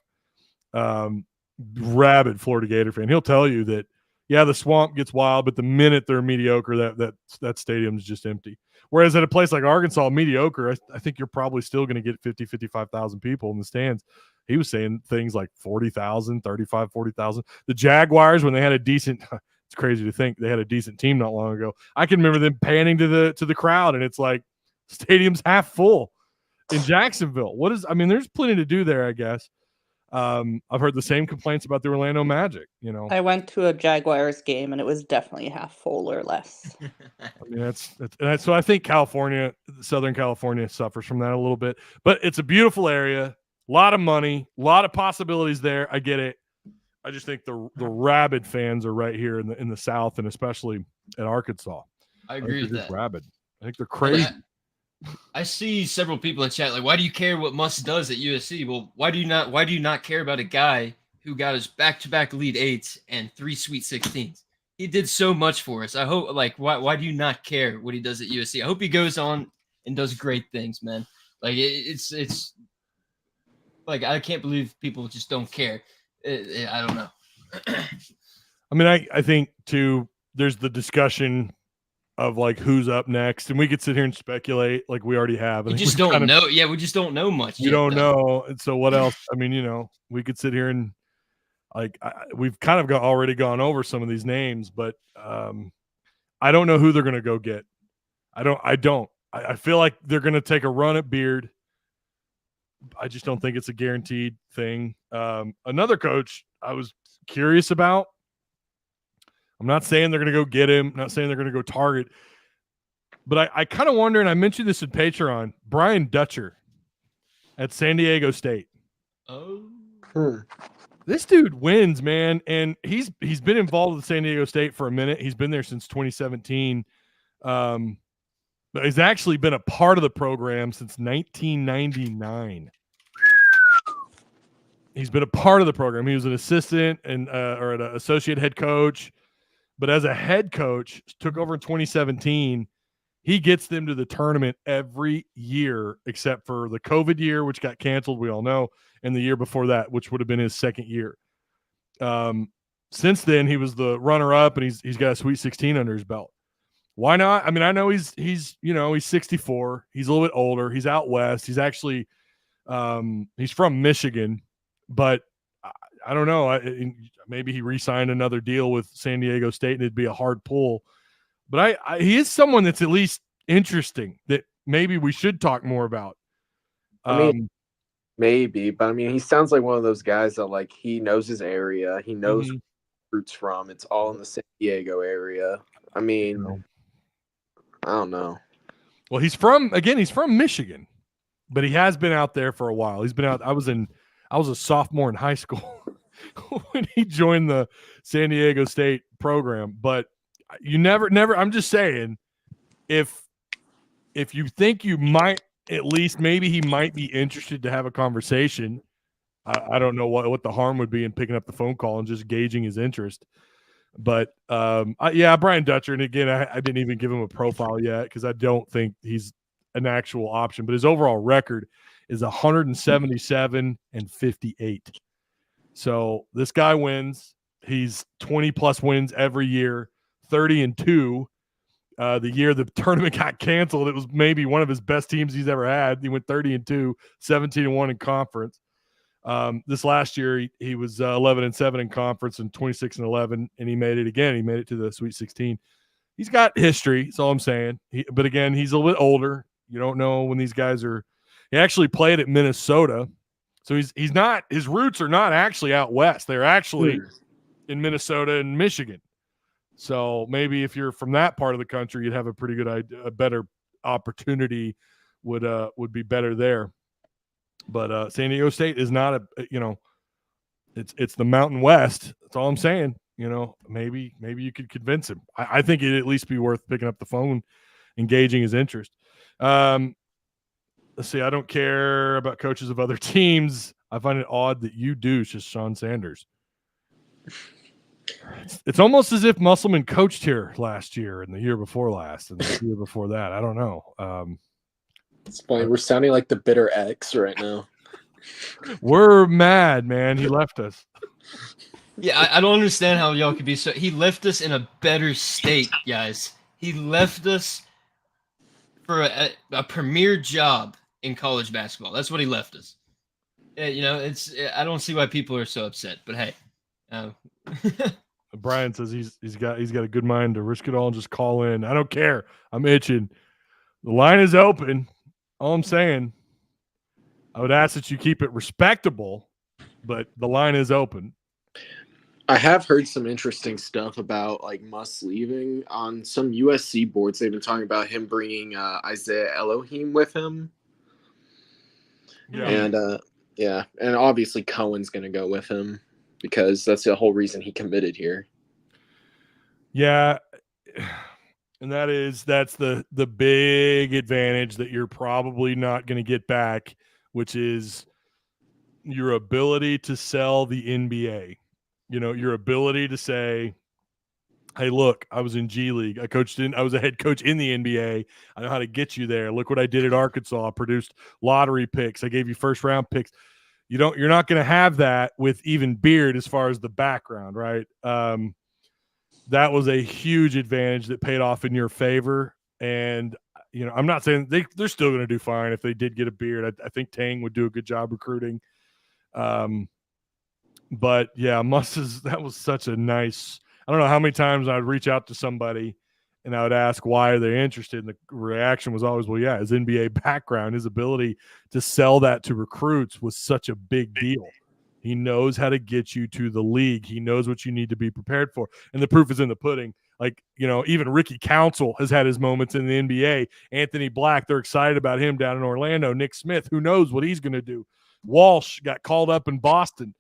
rabid Florida Gator fan. He'll tell you that, the swamp gets wild, but the minute they're mediocre, that stadium's just empty. Whereas at a place like Arkansas, mediocre, I think you're probably still going to get 50, 55,000 people in the stands. He was saying things like 40,000, 35, 40,000. The Jaguars, when they had a decent – it's crazy to think they had a decent team not long ago. I can remember them panning to the crowd, and it's like stadium's half full in Jacksonville. There's plenty to do there, I guess. I've heard the same complaints about the Orlando Magic, I went to a Jaguars game and it was definitely half full or less. that's so I think Southern California suffers from that a little bit, but it's a beautiful area. A lot of money, a lot of possibilities there. I get it. I just think the rabid fans are right here in the South, and especially at Arkansas. I agree with that. Rabid. I think they're crazy. I see several people in chat like, why do you care what Muss does at USC? Well, why do you not care about a guy who got his back-to-back Elite Eights and 3 Sweet 16s? He did so much for us. I hope, like, why do you not care what he does at USC? I hope he goes on and does great things, man. Like, it's like, I can't believe people just don't care. I don't know. I mean, I think too, there's the discussion of like who's up next, and we could sit here and speculate like we already have. We just don't know. Yeah, we just don't know much. We don't know. And so what else? I mean, we could sit here and like we've kind of already gone over some of these names, but I don't know who they're going to go get. I feel like they're going to take a run at Beard. I just don't think it's a guaranteed thing. Another coach I was curious about. I'm not saying they're going to go get him. I'm not saying they're going to go target. But I kind of wonder, and I mentioned this in Patreon, Brian Dutcher at San Diego State. Oh. This dude wins, man. And he's been involved with San Diego State for a minute. He's been there since 2017. But he's actually been a part of the program since 1999. He's been a part of the program. He was an assistant and or an associate head coach. But as a head coach, took over in 2017. He gets them to the tournament every year except for the COVID year, which got canceled, we all know, and the year before that, which would have been his second year. Since then, he was the runner-up, and he's got a Sweet 16 under his belt. Why not? I mean, I know he's 64. He's a little bit older. He's out west. He's actually he's from Michigan, but I don't know. Maybe he re-signed another deal with San Diego State, and it'd be a hard pull. But he is someone that's at least interesting that maybe we should talk more about. I mean, maybe, but I mean, he sounds like one of those guys that like he knows his area. He knows where roots from. It's all in the San Diego area. I mean, I don't know. Well, he's from Michigan, but he has been out there for a while. He's been out. I was a sophomore in high school when he joined the San Diego State program, but you never, I'm just saying, if you think you might, at least maybe he might be interested to have a conversation. I don't know what the harm would be in picking up the phone call and just gauging his interest. But Brian Dutcher, and again, I didn't even give him a profile yet because I don't think he's an actual option. But his overall record is 177-58. So this guy wins. He's 20 plus wins every year. 30-2. The year the tournament got canceled, it was maybe one of his best teams he's ever had. He went 30-2, 17-1 in conference. This last year, he was 11-7 in conference and 26-11, and he made it again. He made it to the Sweet 16. He's got history. That's all I'm saying. But again, he's a little bit older. You don't know when these guys are. He actually played at Minnesota, so he's not. His roots are not actually out west. They're actually in Minnesota and Michigan. So maybe if you're from that part of the country, you'd have a pretty good idea, a better opportunity would be better there. But San Diego State is not it's the Mountain West. That's all I'm saying. Maybe you could convince him. I think it'd at least be worth picking up the phone, engaging his interest. Let's see. I don't care about coaches of other teams. I find it odd that you do, just Sean Sanders. It's almost as if Musselman coached here last year and the year before last and the year before that. I don't know. It's funny. We're sounding like the bitter ex right now. We're mad, man. He left us. Yeah, I don't understand how y'all could be so. He left us in a better state, guys. He left us for a premier job in college basketball. That's what he left us. I don't see why people are so upset. But hey. Brian says he's got a good mind to risk it all and just call in. I don't care. I'm itching. The line is open. All I'm saying, I would ask that you keep it respectable, but the line is open. I have heard some interesting stuff about like Muss leaving on some USC boards. They've been talking about him bringing Isaiah Elohim with him. Yeah. And Yeah, and obviously Cohen's going to go with him because that's the whole reason he committed here. Yeah, and that's the big advantage that you're probably not going to get back, which is your ability to sell the NBA. Your ability to say, hey, look, I was in G League. I was a head coach in the NBA. I know how to get you there. Look what I did at Arkansas. I produced lottery picks. I gave you first round picks. You're not going to have that with even Beard as far as the background, right? That was a huge advantage that paid off in your favor. And, I'm not saying they're still going to do fine if they did get a Beard. I think Tang would do a good job recruiting. But yeah, that was such a nice, I don't know how many times I'd reach out to somebody and I would ask why are they interested, and the reaction was always, well, yeah, his NBA background, his ability to sell that to recruits was such a big deal. He knows how to get you to the league. He knows what you need to be prepared for. And the proof is in the pudding. Like, even Ricky Council has had his moments in the NBA. Anthony Black, they're excited about him down in Orlando. Nick Smith, who knows what he's going to do. Walsh got called up in Boston.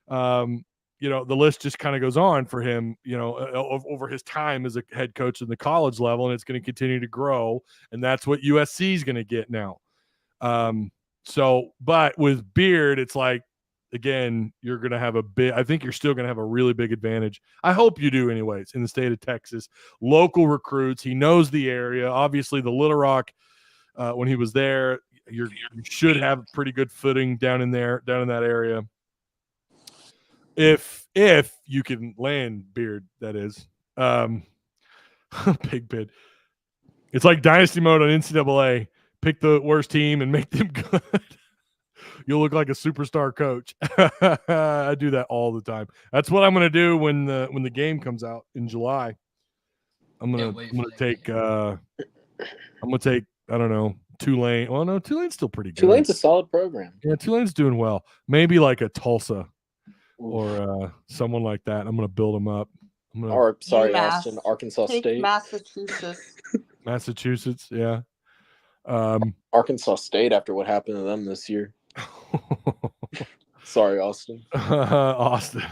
The list just kind of goes on for him, over his time as a head coach in the college level, and it's going to continue to grow. And that's what USC is going to get now. But with Beard, it's like, again, you're going to have I think you're still going to have a really big advantage. I hope you do anyways in the state of Texas. Local recruits. He knows the area. Obviously the Little Rock, when he was there, you should have a pretty good footing down in that area. If you can land Beard, that is. Big bid. It's like dynasty mode on NCAA. Pick the worst team and make them good. You'll look like a superstar coach. I do that all the time. That's what I'm going to do when the game comes out in July. I'm going to take I don't know, Tulane. Well, no, Tulane's still pretty good. Tulane's a solid program. Yeah, Tulane's doing well. Maybe like a Tulsa or someone like that. I'm going to build them up. Austin, Arkansas State. Massachusetts, yeah. Arkansas State after what happened to them this year. Sorry, Austin. Austin.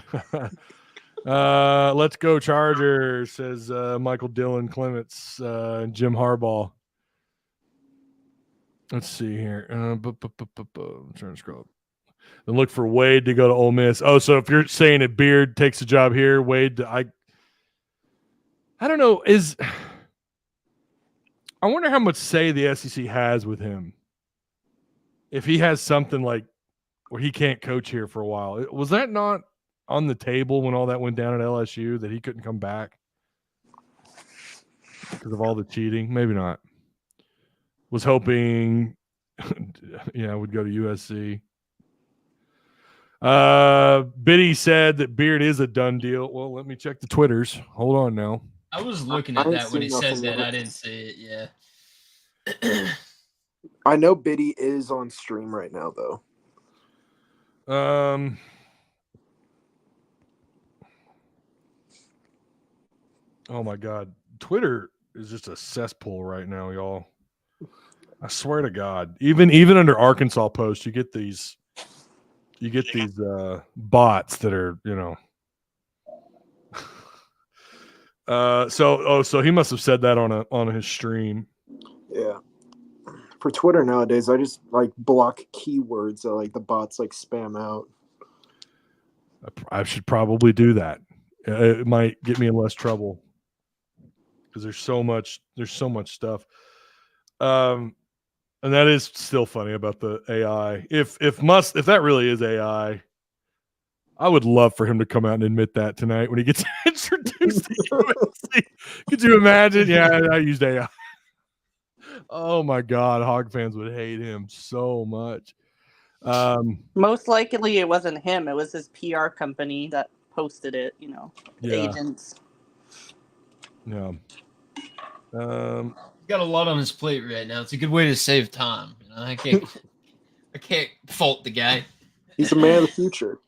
Let's go Chargers, says Michael Dillon Clements, Jim Harbaugh. Let's see here. I'm trying to scroll up. And look for Wade to go to Ole Miss. Oh, so if you're saying that Beard takes a job here, Wade, I don't know. I wonder how much say the SEC has with him. If he has something like where he can't coach here for a while. Was that not on the table when all that went down at LSU, that he couldn't come back because of all the cheating? Maybe not. Was hoping, would go to USC. Biddy said that Beard is a done deal. Well, let me check the Twitters. Hold on now. I was looking at that when he said that. I didn't see it. Yeah. I know Biddy is on stream right now, though. Oh my God, Twitter is just a cesspool right now, y'all. I swear to God, even under Arkansas posts, you get these bots that are, So he must have said that on his stream. Yeah. For Twitter nowadays, I just block keywords that the bots spam out. I should probably do that. It might get me in less trouble because there's so much stuff. And that is still funny about the AI. If that really is AI, I would love for him to come out and admit that tonight when he gets introduced to USC. Could you imagine? Yeah, I used AI. Oh my God, Hog fans would hate him so much. Most likely it wasn't him. It was his PR company that posted it, agents. Yeah. He's got a lot on his plate right now. It's a good way to save time. I can't fault the guy. He's a man of the future.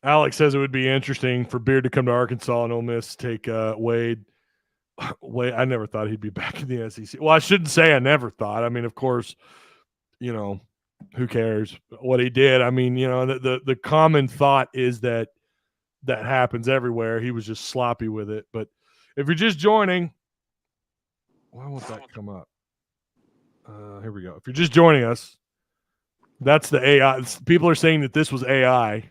Alex says it would be interesting for Beard to come to Arkansas and Ole Miss take Wade. I never thought he'd be back in the SEC. Well, I shouldn't say I never thought. I mean, of course, who cares what he did? I mean, the common thought is that happens everywhere. He was just sloppy with it. But if you're just joining, why won't that come up? Here we go. If you're just joining us, that's the AI. People are saying that this was AI.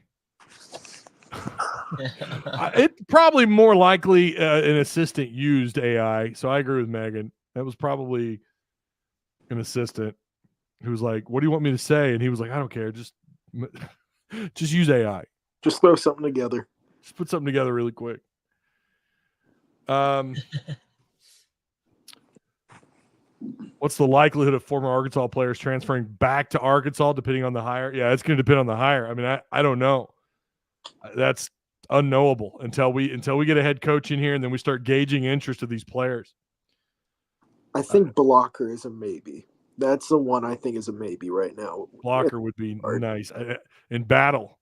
It probably more likely an assistant used AI. So I agree with Megan. That was probably an assistant who was like, "What do you want me to say?" And he was like, "I don't care. Just use AI. Just throw something together. Just put something together really quick." What's the likelihood of former Arkansas players transferring back to Arkansas depending on the hire? Yeah, it's going to depend on the hire. I mean, I don't know. That's unknowable until we get a head coach in here, and then we start gauging interest of these players. I think Blocker is a maybe. That's the one I think is a maybe right now. Blocker would be nice. In Battle,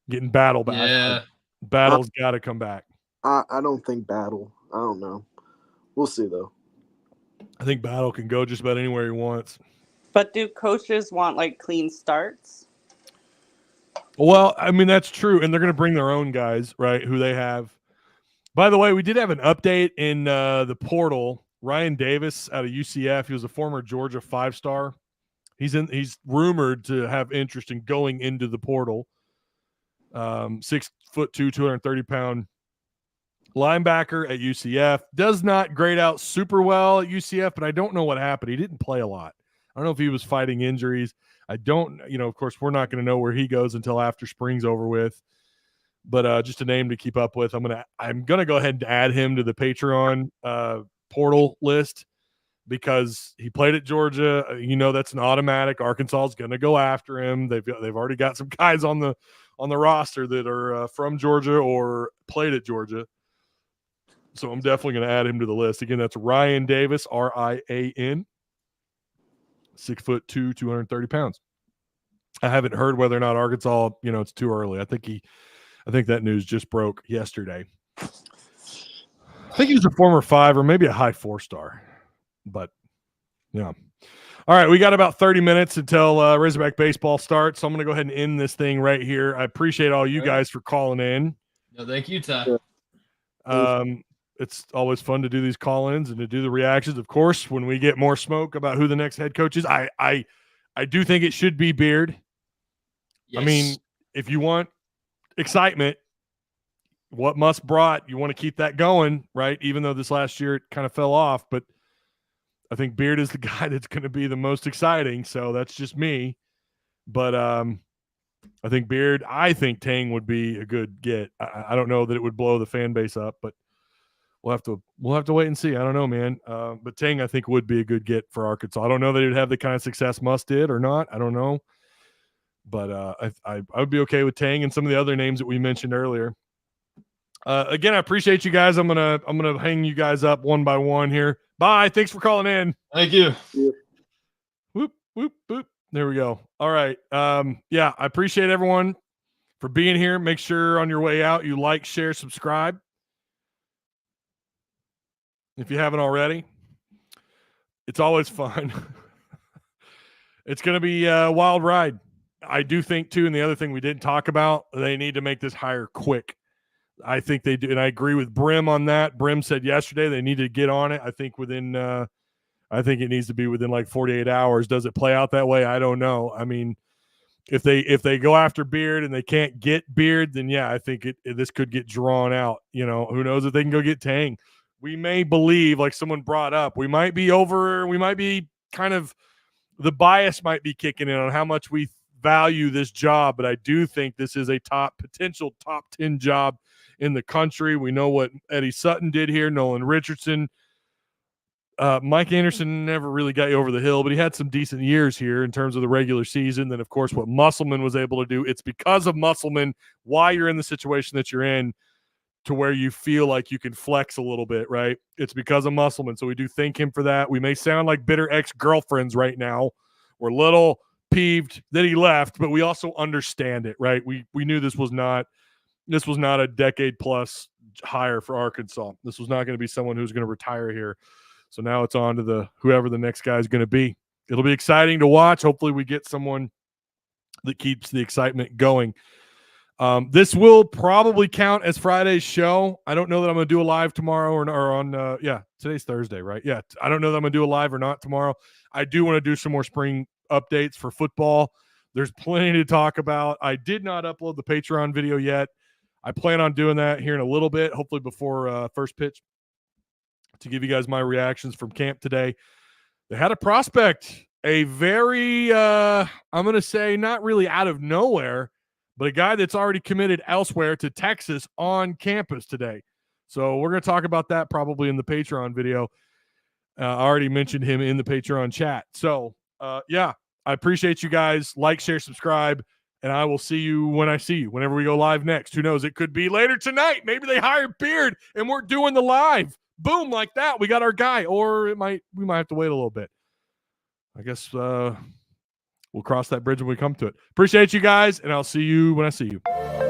getting Battle back. Yeah. Battle's got to come back. I don't think Battle. I don't know. We'll see, though. I think Battle can go just about anywhere he wants. But do coaches want like clean starts? Well, I mean, that's true. And they're going to bring their own guys, right, who they have. By the way, we did have an update in the portal. Ryan Davis out of UCF. He was a former Georgia 5-star. He's rumored to have interest in going into the portal. 6'2", 230-pound linebacker at UCF. Does not grade out super well at UCF, but I don't know what happened. He didn't play a lot. I don't know if he was fighting injuries. I don't, of course, we're not going to know where he goes until after spring's over with. But just a name to keep up with. I'm gonna go ahead and add him to the Patreon portal list because he played at Georgia. That's an automatic. Arkansas is going to go after him. They've already got some guys on the roster that are from Georgia or played at Georgia. So I'm definitely going to add him to the list. Again, that's Ryan Davis, Ryan, 6'2", 230 pounds. I haven't heard whether or not Arkansas, it's too early. I think that news just broke yesterday. I think he was a former 5 or maybe a high 4-star. But, yeah. All right, we got about 30 minutes until Razorback baseball starts. So I'm going to go ahead and end this thing right here. I appreciate all you guys for calling in. No, thank you, Ty. It's always fun to do these call-ins and to do the reactions. Of course, when we get more smoke about who the next head coach is, I do think it should be Beard. Yes. I mean, if you want excitement, what Muss brought, you want to keep that going, right? Even though this last year it kind of fell off, but I think Beard is the guy that's going to be the most exciting. So that's just me. But I think Beard, I think Tang would be a good get. I don't know that it would blow the fan base up, but we'll have to wait and see. I don't know, man. But Tang, I think, would be a good get for Arkansas. I don't know that he'd have the kind of success Muss did or not. I don't know. But I would be okay with Tang and some of the other names that we mentioned earlier. Again, I appreciate you guys. I'm gonna hang you guys up one by one here. Bye. Thanks for calling in. Thank you. Whoop, whoop, whoop. There we go. All right. Yeah, I appreciate everyone for being here. Make sure on your way out you like, share, subscribe. If you haven't already, it's always fun. It's going to be a wild ride. I do think, too, and the other thing we didn't talk about, they need to make this hire quick. I think they do, and I agree with Brim on that. Brim said yesterday they need to get on it. I think I think it needs to be within like 48 hours. Does it play out that way? I don't know. I mean, if they go after Beard and they can't get Beard, then yeah, I think this could get drawn out. Who knows if they can go get Tang. We may believe, like someone brought up, we might be kind of, the bias might be kicking in on how much we value this job, but I do think this is a potential top 10 job in the country. We know what Eddie Sutton did here, Nolan Richardson. Mike Anderson never really got you over the hill, but he had some decent years here in terms of the regular season. Then, of course, what Musselman was able to do. It's because of Musselman why you're in the situation that you're in, to where you feel like you can flex a little bit, right? It's because of Musselman. So we do thank him for that. We may sound like bitter ex-girlfriends right now. We're a little peeved that he left, but we also understand it, right? We knew this was not a decade-plus hire for Arkansas. This was not going to be someone who's going to retire here. So now it's on to whoever the next guy is going to be. It'll be exciting to watch. Hopefully we get someone that keeps the excitement going. This will probably count as Friday's show. I don't know that I'm going to do a live tomorrow or on, today's Thursday, right? Yeah. I don't know that I'm going to do a live or not tomorrow. I do want to do some more spring updates for football. There's plenty to talk about. I did not upload the Patreon video yet. I plan on doing that here in a little bit, hopefully before first pitch, to give you guys my reactions from camp today. They had a prospect, a very, I'm going to say not really out of nowhere, but a guy that's already committed elsewhere to Texas on campus today. So we're going to talk about that probably in the Patreon video. I already mentioned him in the Patreon chat. So, I appreciate you guys. Like, share, subscribe, and I will see you when I see you, whenever we go live next. Who knows? It could be later tonight. Maybe they hired Beard, and we're doing the live. Boom, like that. We got our guy. Or we might have to wait a little bit. I guess we'll cross that bridge when we come to it. Appreciate you guys, and I'll see you when I see you.